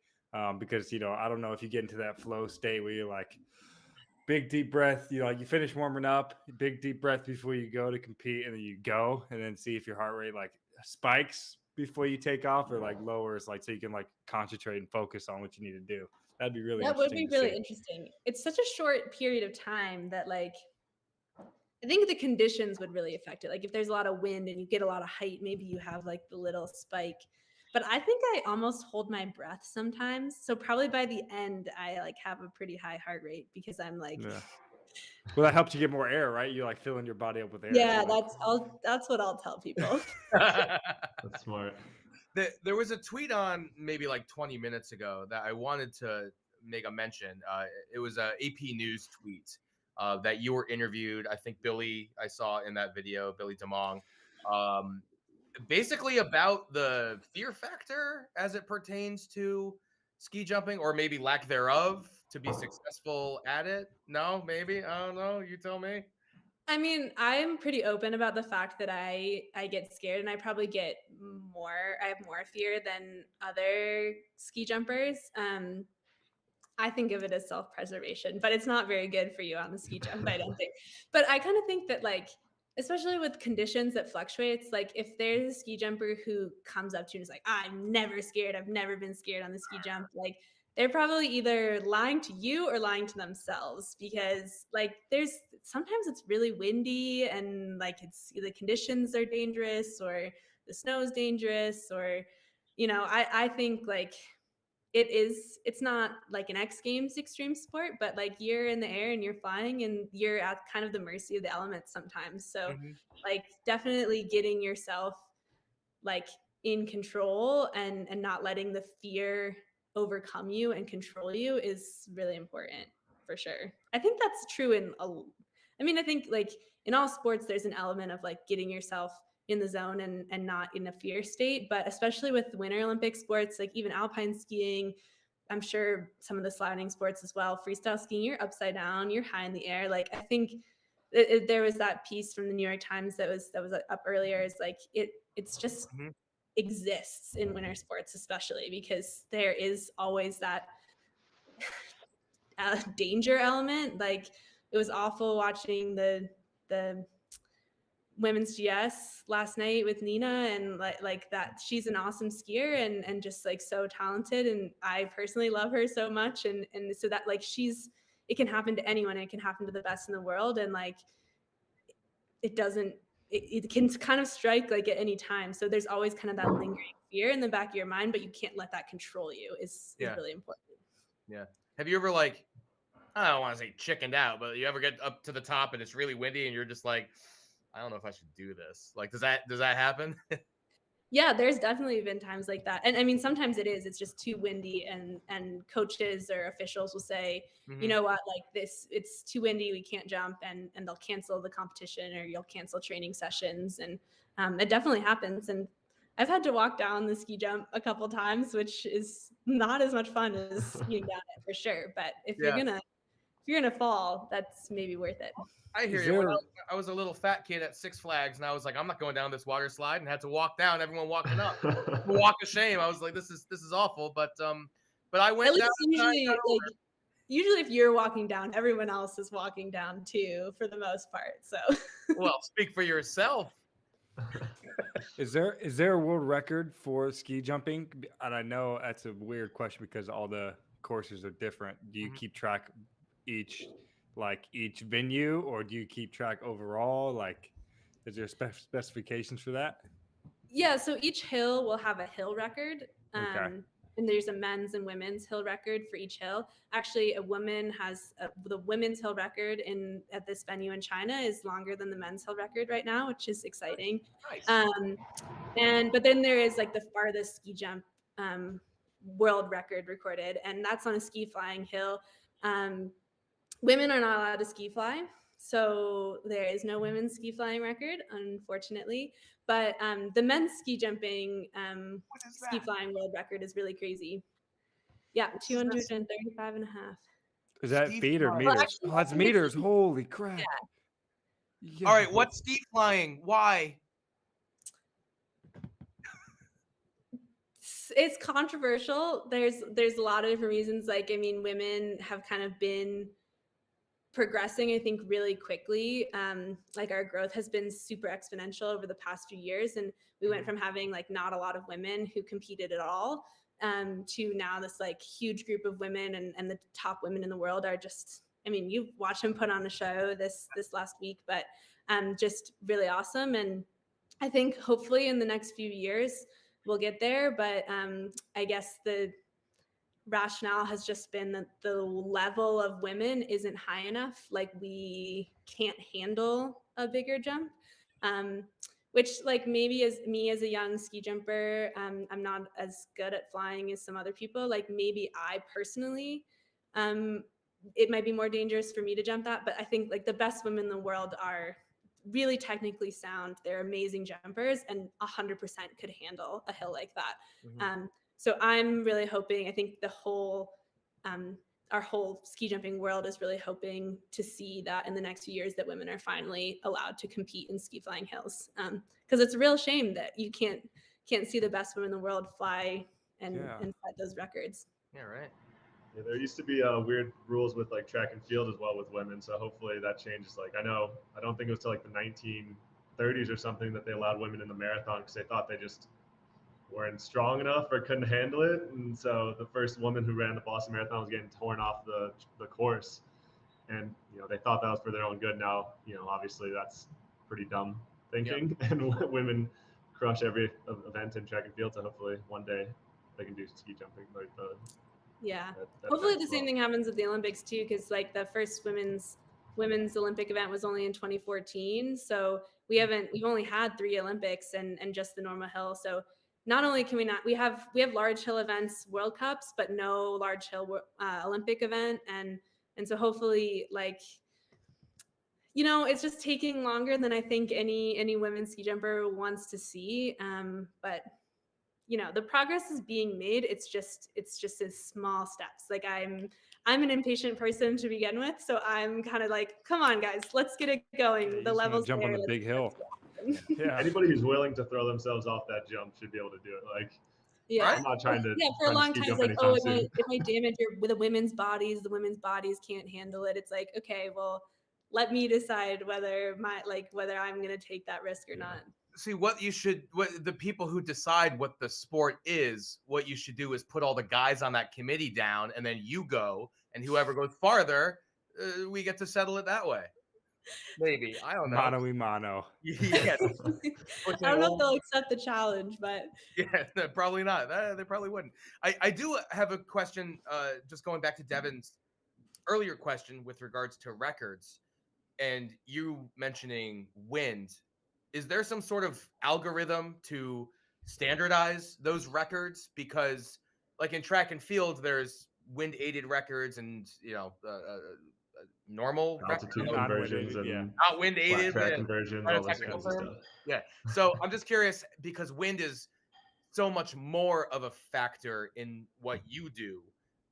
Because I don't know if you get into that flow state where you're like, big deep breath, you finish warming up, big deep breath before you go to compete, and then you go, and then see if your heart rate like spikes before you take off, or like lowers, like so you can like concentrate and focus on what you need to do. That'd be really interesting. That would be really interesting. It's such a short period of time that like I think the conditions would really affect it. Like if there's a lot of wind and you get a lot of height, maybe you have like the little spike. But I think I almost hold my breath sometimes. So probably by the end, I like have a pretty high heart rate because I'm like, well, that helps you get more air, right? You like filling your body up with air. Yeah, that's what I'll tell people. That's smart. There was a tweet on maybe like 20 minutes ago that I wanted to make a mention. It was a AP News tweet that you were interviewed. I think Billy, I saw in that video, Billy DeMong. Basically about the fear factor as it pertains to ski jumping, or maybe lack thereof, to be successful at it. No, maybe, I don't know, you tell me. I mean, I'm pretty open about the fact that I get scared, and I probably I have more fear than other ski jumpers. I think of it as self-preservation, but it's not very good for you on the ski jump, I don't think. But I kind of think that like, especially with conditions that fluctuates, like if there's a ski jumper who comes up to you and is like, I'm never scared, I've never been scared on the ski jump, like they're probably either lying to you or lying to themselves, because like sometimes it's really windy and like the conditions are dangerous, or the snow is dangerous, or I think like it's not like an X Games extreme sport, but like you're in the air and you're flying and you're at kind of the mercy of the elements sometimes. So like definitely getting yourself like in control and not letting the fear overcome you and control you is really important, for sure. I think that's true I think like in all sports, there's an element of like getting yourself in the zone and not in a fear state, but especially with Winter Olympic sports, like even alpine skiing, I'm sure some of the sliding sports as well, freestyle skiing, you're upside down, you're high in the air. Like, I think there was that piece from the New York Times that was up earlier, is like, it's just Mhm. exists in winter sports, especially because there is always that danger element. Like, it was awful watching the women's GS last night with Nina, and like that, she's an awesome skier and just like so talented, and I personally love her so much, and so that, like, it can happen to anyone, it can happen to the best in the world, and like it can kind of strike like at any time. So there's always kind of that lingering fear in the back of your mind, but you can't let that control you, is really important. Yeah. Have you ever, like, I don't want to say chickened out, but you ever get up to the top and it's really windy and you're just like, I don't know if I should do this. Like, does that happen? Yeah, there's definitely been times like that. And I mean, sometimes it's just too windy, and coaches or officials will say, you know what, like, it's too windy, we can't jump, and they'll cancel the competition, or you'll cancel training sessions. And it definitely happens. And I've had to walk down the ski jump a couple times, which is not as much fun as skiing down it, for sure. But if you're gonna fall, that's maybe worth it. I hear you. When I was a little fat kid at Six Flags, and I was like, I'm not going down this water slide, and had to walk down. Everyone walking up, walk of shame. I was like, this is awful. But I went down. Usually, if you're walking down, everyone else is walking down too, for the most part. So, well, speak for yourself. Is there a world record for ski jumping? And I know that's a weird question because all the courses are different. Do you keep track each venue, or do you keep track overall? Like, is there specifications for that? Yeah, so each hill will have a hill record. Okay. And there's a men's and women's hill record for each hill. Actually, a woman has the women's hill record at this venue in China is longer than the men's hill record right now, which is exciting. Nice. But then there is like the farthest ski jump world record recorded, and that's on a ski flying hill. Women are not allowed to ski fly, so there is no women's ski flying record, unfortunately. But the men's ski jumping ski flying world record is really crazy. Yeah, 235 and a half. Is that feet or meters? Actually, that's meters. Holy crap. Yeah. All right, what's ski flying? Why? It's controversial. There's a lot of different reasons. Like, I mean, women have kind of been progressing, I think, really quickly. Like, our growth has been super exponential over the past few years, and we went from having like not a lot of women who competed at all to now this like huge group of women, and the top women in the world are just, I mean, you watch them put on a show this last week, but just really awesome. And I think hopefully in the next few years we'll get there, but I guess the rationale has just been that the level of women isn't high enough. Like, we can't handle a bigger jump, which, like, maybe as me as a young ski jumper, I'm not as good at flying as some other people. Like, maybe I personally, it might be more dangerous for me to jump that, but I think like the best women in the world are really technically sound. They're amazing jumpers, and 100% could handle a hill like that. So I'm really hoping, I think our whole ski jumping world is really hoping to see that in the next few years, that women are finally allowed to compete in ski flying hills. Because it's a real shame that you can't see the best women in the world fly and set those records. Yeah, right. Yeah, there used to be weird rules with like track and field as well with women. So hopefully that changes. Like, I don't think it was till like the 1930s or something that they allowed women in the marathon, because they thought they just weren't strong enough or couldn't handle it. And so the first woman who ran the Boston Marathon was getting torn off the course. And, they thought that was for their own good. Now, obviously that's pretty dumb thinking. Yep. And women crush every event in track and field. So hopefully one day they can do ski jumping like the. Yeah. Hopefully the same thing happens with the Olympics too, because like the first women's Olympic event was only in 2014. So we've only had 3 Olympics and just the normal hill. So not only can we have large hill events, World Cups, but no large hill Olympic event. And so hopefully, like, it's just taking longer than I think any women's ski jumper wants to see. But the progress is being made. It's just in small steps. Like I'm an impatient person to begin with, so I'm kind of like, come on guys, let's get it going. Yeah, The levels jump there, on the big hill. Yeah. Anybody who's willing to throw themselves off that jump should be able to do it. Like, yeah. I'm not trying to For a long ski time, it's jump like, anytime oh, soon. it might damage the women's bodies. The women's bodies can't handle it. It's like, okay, well, let me decide whether I'm going to take that risk or not. See, what the people who decide what the sport is, what you should do is put all the guys on that committee down, and then you go, and whoever goes farther, we get to settle it that way. Maybe, I don't know. Mano y mano. Yeah. I don't know if they'll accept the challenge, but yeah, probably not. They probably wouldn't. I do have a question, just going back to Devon's earlier question with regards to records, and you mentioning wind. Is there some sort of algorithm to standardize those records? Because like in track and field, there's wind aided records and, normal Altitude records, conversions and not wind flat aided, track conversions, all those kinds of stuff. Yeah. So I'm just curious because wind is so much more of a factor in what you do.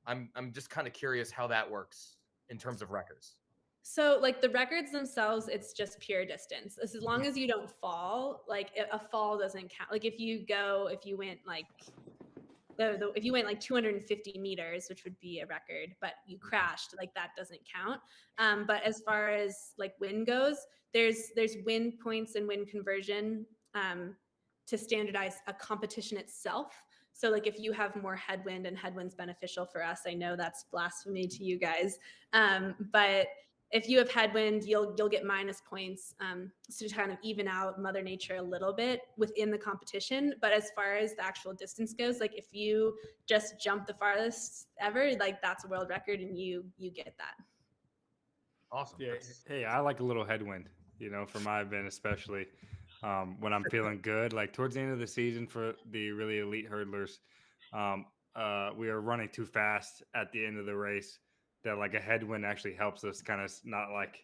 I'm just kind of curious how that works in terms of records. So like the records themselves, it's just pure distance. As long as you don't fall, like a fall doesn't count. Like if you went like if you went like 250 meters, which would be a record, but you crashed, like that doesn't count. But as far as like wind goes, there's wind points and wind conversion to standardize a competition itself. So like if you have more headwind, and headwind's beneficial for us, I know that's blasphemy to you guys, but if you have headwind, you'll get minus points to kind of even out Mother Nature a little bit within the competition. But as far as the actual distance goes, like if you just jump the farthest ever, like that's a world record, and you get that. Awesome. Yeah. Hey, I like a little headwind, for my event, especially when I'm feeling good. Like towards the end of the season for the really elite hurdlers, we are running too fast at the end of the race. That like a headwind actually helps us kind of not like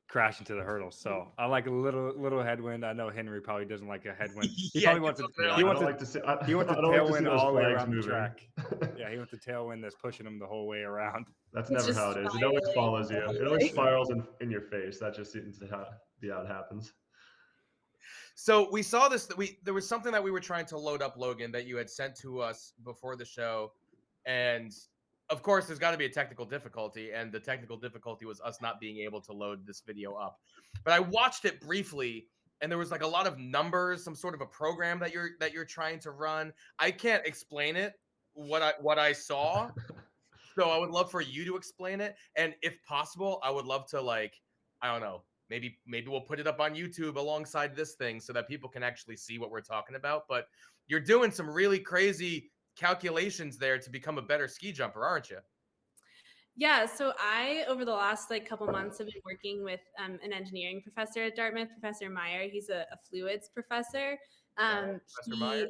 crash into the hurdles. So I like a little headwind. I know Henry probably doesn't like a headwind. He probably wants He wants the tailwind all the way around the moving. track. Yeah, he wants the tailwind that's pushing him the whole way around. That's never how it is. It always follows you. It always spirals in your face. That just seems to be how it happens. So we saw this. There was something that we were trying to load up, Logan, that you had sent to us before the show, and of course, there's got to be a technical difficulty, and the technical difficulty was us not being able to load this video up. But I watched it briefly, and there was like a lot of numbers, some sort of a program that you're trying to run. I can't explain it, what I saw. So I would love for you to explain it, and if possible, I would love to I don't know, maybe we'll put it up on YouTube alongside this thing so that people can actually see what we're talking about. But you're doing some really crazy calculations there to become a better ski jumper, aren't you? Yeah, so I over the last couple months have been working with an engineering professor at Dartmouth, Professor Meyer. He's a fluids professor. Professor Meyer.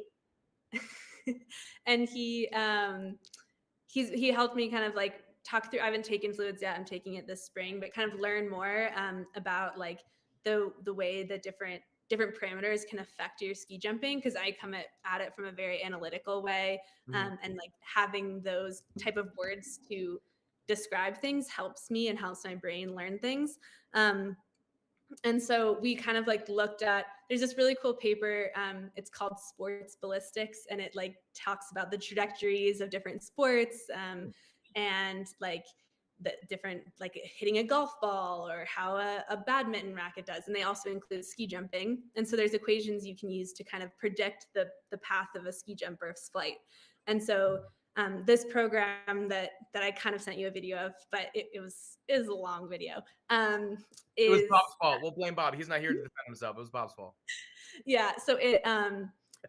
And he helped me kind of like talk through. I haven't taken fluids yet. I'm taking it this spring, but kind of learn more about like the way that different parameters can affect your ski jumping, because I come at it from a very analytical way, and like having those type of words to describe things helps me and helps my brain learn things. And so we kind of like looked at, there's this really cool paper, it's called Sports Ballistics, and it like talks about the trajectories of different sports, and like the different, like hitting a golf ball or how a badminton racket does. And they also include ski jumping. And so there's equations you can use to kind of predict the path of a ski jumper's flight. And so this program that I kind of sent you a video of, but it was a long video. It was Bob's fault. We'll blame Bob. He's not here to defend himself. It was Bob's fault. Yeah. So it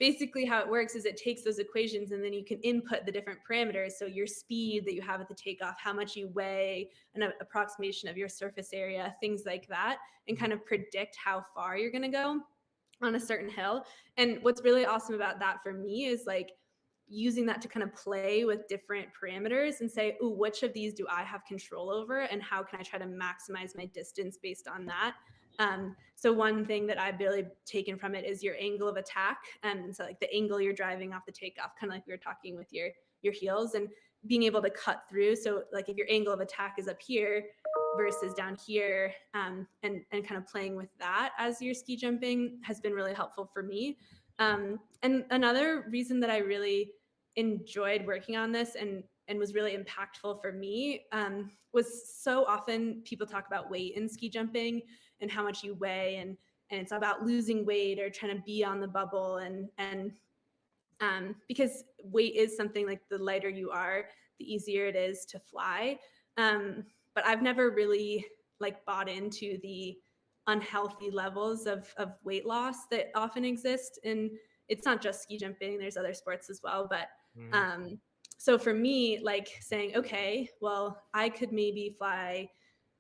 basically how it works is it takes those equations and then you can input the different parameters. So your speed that you have at the takeoff, how much you weigh, an approximation of your surface area, things like that, and kind of predict how far you're going to go on a certain hill. And what's really awesome about that for me is like using that to kind of play with different parameters and say, ooh, which of these do I have control over, and how can I try to maximize my distance based on that? So one thing that I've really taken from it is your angle of attack. And so like the angle you're driving off the takeoff, kind of like we were talking with your heels, and being able to cut through. So like if your angle of attack is up here versus down here, and kind of playing with that as you're ski jumping has been really helpful for me. And another reason that I really enjoyed working on this and was really impactful for me was so often people talk about weight in ski jumping and how much you weigh, and it's about losing weight or trying to be on the bubble, and because weight is something like the lighter you are, the easier it is to fly. But I've never really like bought into the unhealthy levels of weight loss that often exist. And it's not just ski jumping, there's other sports as well. But so for me, like saying, okay, well, I could maybe fly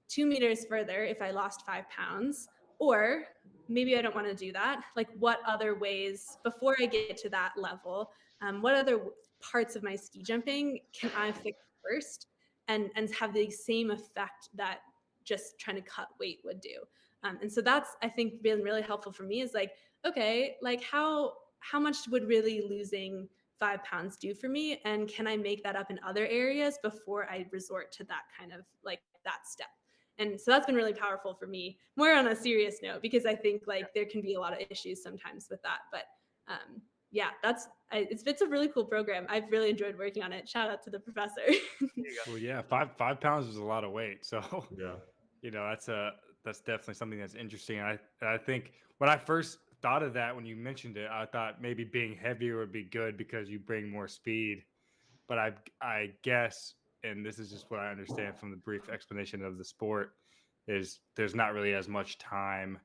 2 meters further if I lost 5 pounds, or maybe I don't want to do that. Like, what other ways before I get to that level, what other parts of my ski jumping can I fix first and have the same effect that just trying to cut weight would do? And so that's, I think, been really helpful for me is like, okay, like how much would really losing 5 pounds do for me? And can I make that up in other areas before I resort to that kind of like that step? And so that's been really powerful for me, more on a serious note, because I think like there can be a lot of issues sometimes with that. But yeah, it's a really cool program. I've really enjoyed working on it. Shout out to the professor. Well, yeah, 5 pounds is a lot of weight. So, Yeah. That's definitely something that's interesting. I think when I first thought of that, when you mentioned it, I thought maybe being heavier would be good because you bring more speed. But I guess, and this is just what I understand from the brief explanation of the sport, is there's not really as much time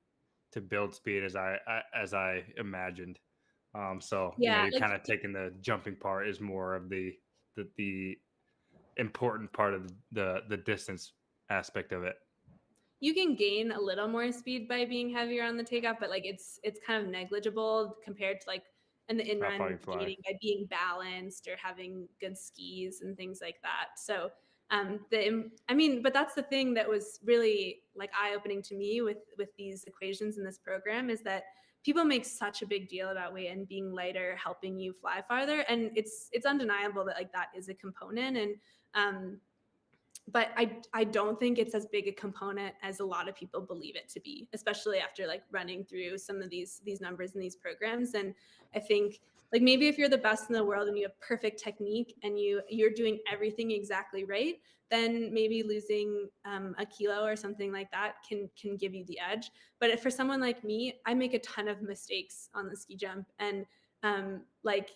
to build speed as I imagined. So Yeah, you're like kind of taking the jumping part is more of the important part of the distance aspect of it. you can gain a little more speed by being heavier on the takeoff, but like it's kind of negligible compared to like in the in Not run fly. gaining by being balanced or having good skis and things like that. So but that's the thing that was really like eye opening to me with these equations in this program is that people make such a big deal about weight and being lighter helping you fly farther, and it's undeniable that like that is a component. And but I don't think it's as big a component as a lot of people believe it to be, especially after like running through some of these numbers in these programs. And I think like maybe if you're the best in the world and you have perfect technique and you're doing everything exactly right, then maybe losing a kilo or something like that can give you the edge. But if for someone like me, I make a ton of mistakes on the ski jump, and like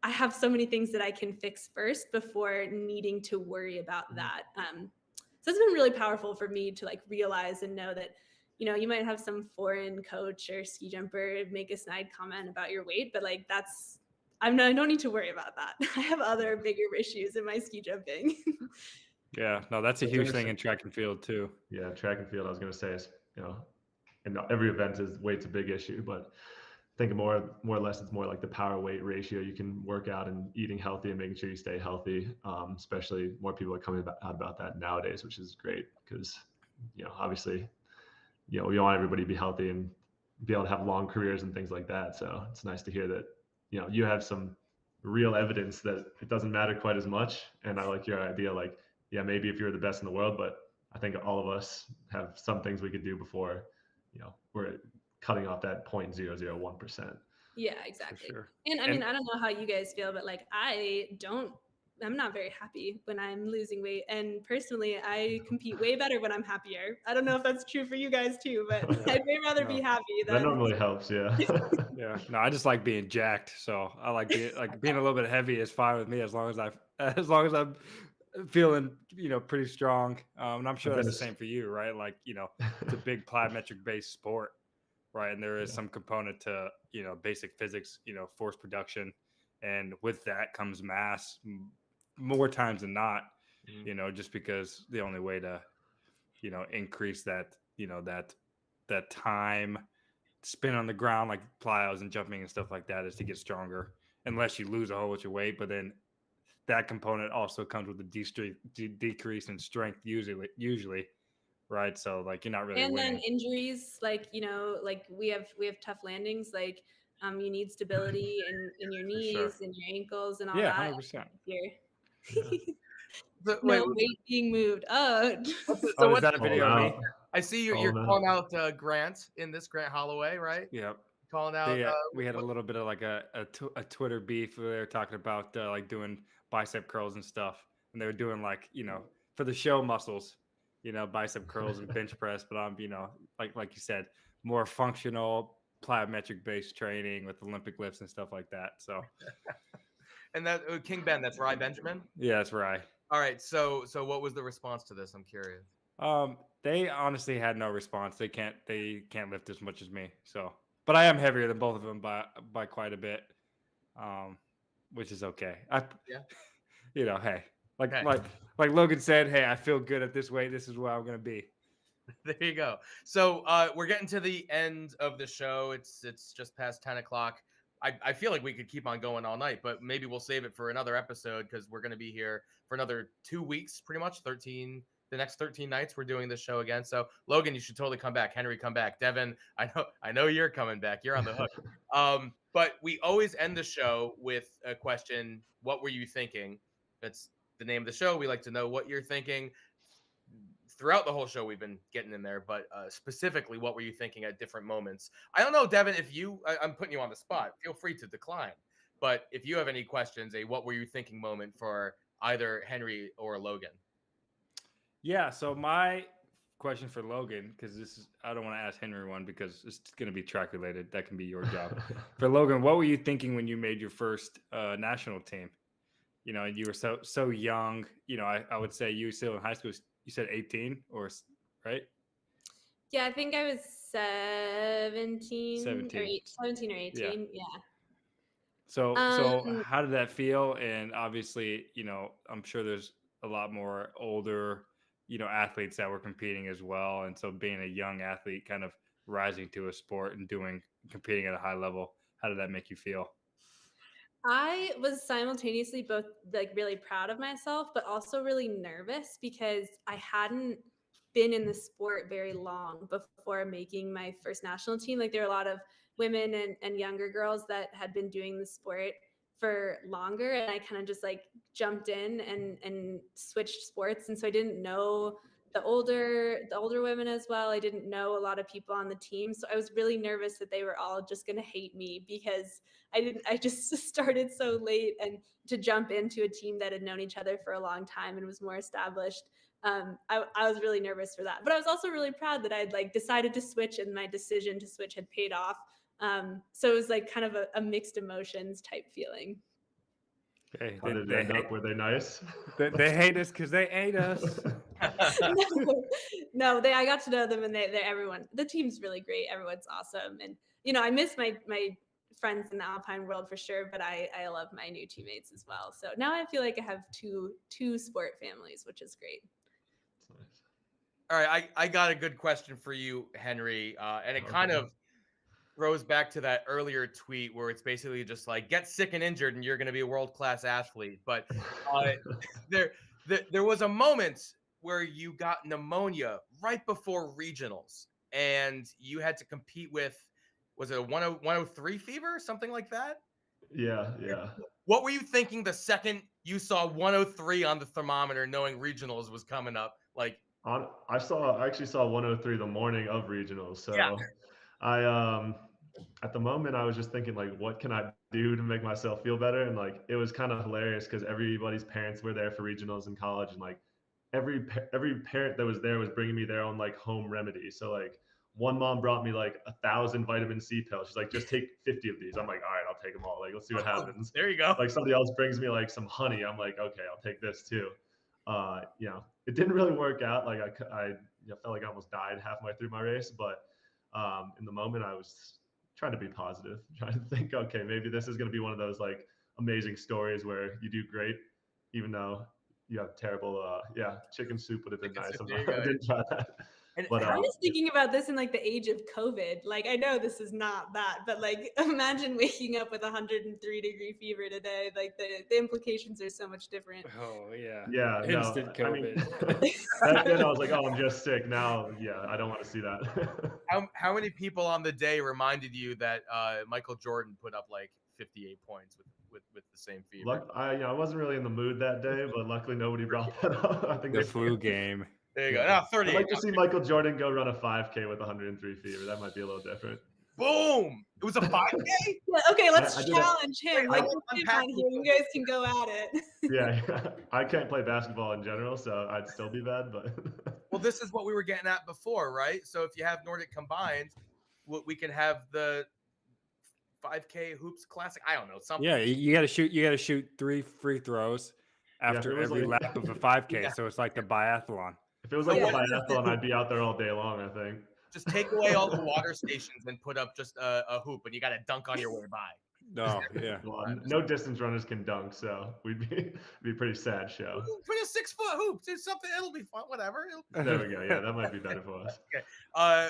I have so many things that I can fix first before needing to worry about that. So it's been really powerful for me to like realize and know that, you know, you might have some foreign coach or ski jumper make a snide comment about your weight, but like I don't need to worry about that. I have other bigger issues in my ski jumping. Yeah, no, that's a huge thing in track and field too. Yeah, track and field, I was going to say, is, and every event is weight's a big issue, but I think more or less it's more like the power weight ratio you can work out and eating healthy and making sure you stay healthy. Especially more people are coming out about that nowadays, which is great because, obviously, we want everybody to be healthy and be able to have long careers and things like that. So it's nice to hear that, you have some real evidence that it doesn't matter quite as much. And I like your idea, like, yeah, maybe if you're the best in the world, but I think all of us have some things we could do before, we're cutting off that 0.001%. Yeah, exactly. Sure. And I mean, I don't know how you guys feel, but like I'm not very happy when I'm losing weight. And personally, I compete way better when I'm happier. I don't know if that's true for you guys too, but I'd way rather be happy That than normally helps, yeah. Yeah, no, I just like being jacked. So I like being a little bit heavy is fine with me as long as I'm feeling pretty strong. And I'm sure that's the same for you, right? Like it's a big plyometric based sport, right? And there is some component to basic physics, force production, and with that comes mass more times than not. Just because the only way to increase that that time spin on the ground like plyos and jumping and stuff like that is to get stronger, unless you lose a whole bunch of weight. But then that component also comes with a decrease in strength usually, right? So like you're not really And winning. then injuries, like, like we have tough landings, like you need stability in your For sure. knees and your ankles and all Yeah, that. 100%. You're Yeah. So, wait, no weight being moved. Oh, Oh, is what's that a Calling video of me? out. I see you're Calling calling out. out Grant in this, Grant Holloway, right? Yep. Calling out. We had a What, little bit of like a Twitter beef where they were talking about like doing bicep curls and stuff, and they were doing like for the show muscles, bicep curls and bench press. But I'm like you said, more functional plyometric based training with Olympic lifts and stuff like that. So and that King Ben, that's Rye Benjamin. yeah, that's right. All right. So what was the response to this? I'm curious. They honestly had no response. They can't lift as much as me. So, but I am heavier than both of them by quite a bit, which is okay. Yeah. Hey, Okay. like Logan said, hey, I feel good at this weight. This is where I'm gonna be. There you go. So we're getting to the end of the show. It's just past 10 o'clock. I feel like we could keep on going all night, but maybe we'll save it for another episode because we're going to be here for another 2 weeks, pretty much the next 13 nights we're doing this show again. So Logan, you should totally come back. Henry, come back. Devon, I know you're coming back. You're on the hook. But we always end the show with a question. What were you thinking? That's the name of the show. We like to know what you're thinking. Throughout the whole show, we've been getting in there, but specifically, what were you thinking at different moments? I don't know, Devon, if I'm putting you on the spot. Feel free to decline. But if you have any questions, a what were you thinking moment for either Henry or Logan? Yeah. So my question for Logan, because I don't want to ask Henry one because it's going to be track related. That can be your job. For Logan, what were you thinking when you made your first national team? And you were so young. I would say you were still in high school. You said 18 right? yeah, I think I was 17 17. or 18. Yeah. So how did that feel? And obviously, I'm sure there's a lot more older, athletes that were competing as well. And so being a young athlete, kind of rising to a sport and competing at a high level, how did that make you feel? I was simultaneously both like really proud of myself, but also really nervous because I hadn't been in the sport very long before making my first national team. Like there were a lot of women and younger girls that had been doing the sport for longer, and I kind of just like jumped in and switched sports. And so I didn't know the older women as well. I didn't know a lot of people on the team. So I was really nervous that they were all just going to hate me because I just started so late, and to jump into a team that had known each other for a long time and was more established. I was really nervous for that, but I was also really proud that I'd like decided to switch, and my decision to switch had paid off. So it was like kind of a mixed emotions type feeling. Hey, How did it end up? Were they nice? they hate us because they ate us. No, I got to know them, and they're everyone. The team's really great. Everyone's awesome, and I miss my friends in the alpine world for sure, but I love my new teammates as well. So now I feel like I have two sport families, which is great. All right, I got a good question for you, Henry, and it kind of throws back to that earlier tweet where it's basically just like get sick and injured and you're going to be a world-class athlete. But there was a moment where you got pneumonia right before regionals, and you had to compete with, was it a 103 fever, something like that? Yeah. What were you thinking the second you saw 103 on the thermometer, knowing regionals was coming up? Like, I actually saw 103 the morning of regionals. So yeah. I at the moment I was just thinking like, what can I do to make myself feel better? And like it was kind of hilarious because everybody's parents were there for regionals in college, and like every parent that was there was bringing me their own like home remedy. So like one mom brought me like 1,000 vitamin C pills. She's like, just take 50 of these. I'm like, all right, I'll take them all. Like, let's see what happens. There you go. Like somebody else brings me like some honey. I'm like, okay, I'll take this too. It didn't really work out. Like I felt like I almost died halfway through my race, but in the moment I was trying to be positive, trying to think, okay, maybe this is going to be one of those like amazing stories where you do great, even though you have terrible, chicken soup would have been nice. I didn't try that. And But I'm just thinking about this in like the age of COVID. Like, I know this is not that, but like, imagine waking up with 103-degree fever today. Like, the implications are so much different. Oh yeah. yeah, no, Instant I mean, COVID. back then I was like, oh, I'm just sick. Now, yeah, I don't want to see that. how many people on the day reminded you that Michael Jordan put up like 58 points with the same fever? I wasn't really in the mood that day, but luckily nobody brought that up. I think The they flu game. There you go. Yeah. Now I'd 38. like to see Michael Jordan go run a 5K with 103 fever. That might be a little different. Boom! It was a 5K. Yeah, okay, let's I did challenge him. Wait, Like, I let's want get on here. You guys can go at it. Yeah, I can't play basketball in general, so I'd still be bad. But Well, this is what we were getting at before, right? So if you have Nordic combined, we can have the 5K hoops classic. I don't know, something. Yeah, you got to shoot. You got to shoot 3 free throws after it was every like- lap of a 5K. Yeah. So it's like the biathlon. if it was like Yeah. a biathlon, I'd be out there all day long. I think. Just take away all the water stations and put up just a hoop, and you got to dunk on your way by. No, yeah. Well, no distance runners can dunk, so we'd be a pretty sad show. Put a 6-foot hoop. Do something. It'll be fun. Whatever. There we go. Yeah, that might be better for us.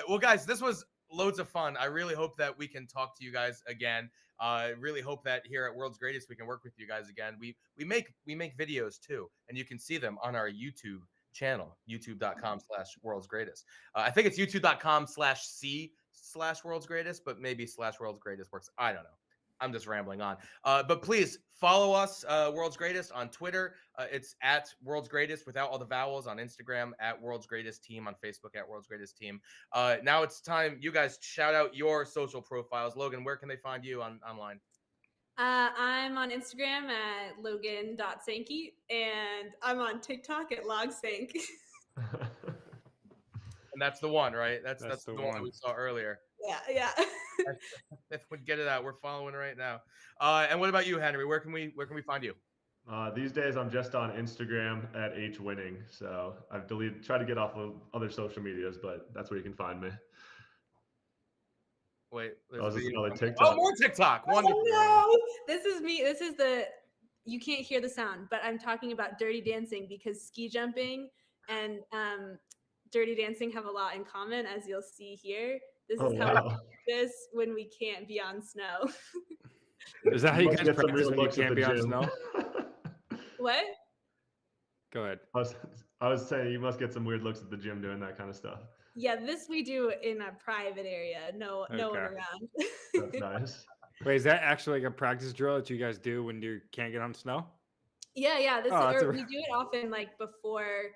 Well, guys, this was loads of fun. I really hope that we can talk to you guys again. Really hope that here at World's Greatest we can work with you guys again. We make videos too, and you can see them on our YouTube channel, youtube.com/world's greatest. I think it's youtube.com/c/world's greatest, but maybe /world's greatest works. I don't know. I'm just rambling on. But please follow us, World's Greatest, on Twitter. It's at World's Greatest without all the vowels. On Instagram, at World's Greatest Team. On Facebook, at World's Greatest Team. Now it's time you guys shout out your social profiles. Logan, where can they find you online? I'm on Instagram at logan.sankey, and I'm on TikTok at logsank. And that's the one, right? That's the one that we saw earlier. Yeah. If we get it out, we're following right now. And what about you, Henry? Where can we find you? These days, I'm just on Instagram at hwinning. So I've tried to get off of other social medias, but that's where you can find me. Wait, Oh, is this another oh, TikTok? more TikTok. Wonderful. Oh, no! This is me. This is you can't hear the sound, but I'm talking about Dirty Dancing because ski jumping and Dirty Dancing have a lot in common, as you'll see here. This is how we practice when we can't be on snow. Is that how you must guys get some practice real when you looks at can't the be on gym. snow? What? Go ahead. I was saying you must get some weird looks at the gym doing that kind of stuff. Yeah, this we do in a private area. No one Okay. around. That's nice. Wait, is that actually like a practice drill that you guys do when you can't get on snow? Yeah. We do it often, like before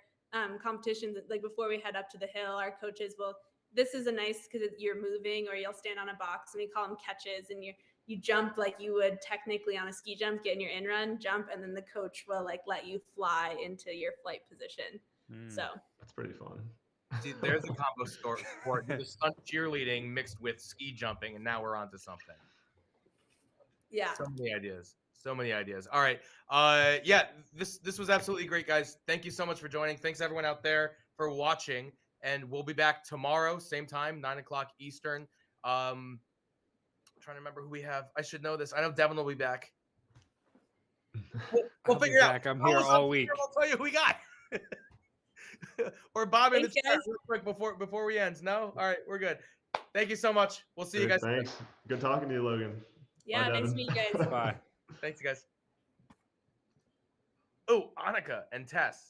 competitions, like before we head up to the hill. Our coaches will. This is a nice because you're moving, or you'll stand on a box, and we call them catches, and you jump like you would technically on a ski jump, get in your in run, jump, and then the coach will like let you fly into your flight position. So That's pretty fun. See, there's a combo sport. The stunt cheerleading mixed with ski jumping, and now we're on to something. yeah. So many ideas. All right. Yeah, this was absolutely great, guys. Thank you so much for joining. Thanks everyone out there for watching. And we'll be back tomorrow, same time, 9:00 Eastern. I'm trying to remember who we have. I should know this. I know Devon will be back. We'll figure it out. I'm here all week. I'll tell you who we got. Or Bob in the Thanks, chat guys. real quick before we end. No? All right, we're good. Thank you so much. We'll see you guys. Thanks. Good talking to you, Logan. Yeah, Bye, nice to Devon. meet you guys. Bye. Thanks, guys. Oh, Annika and Tess.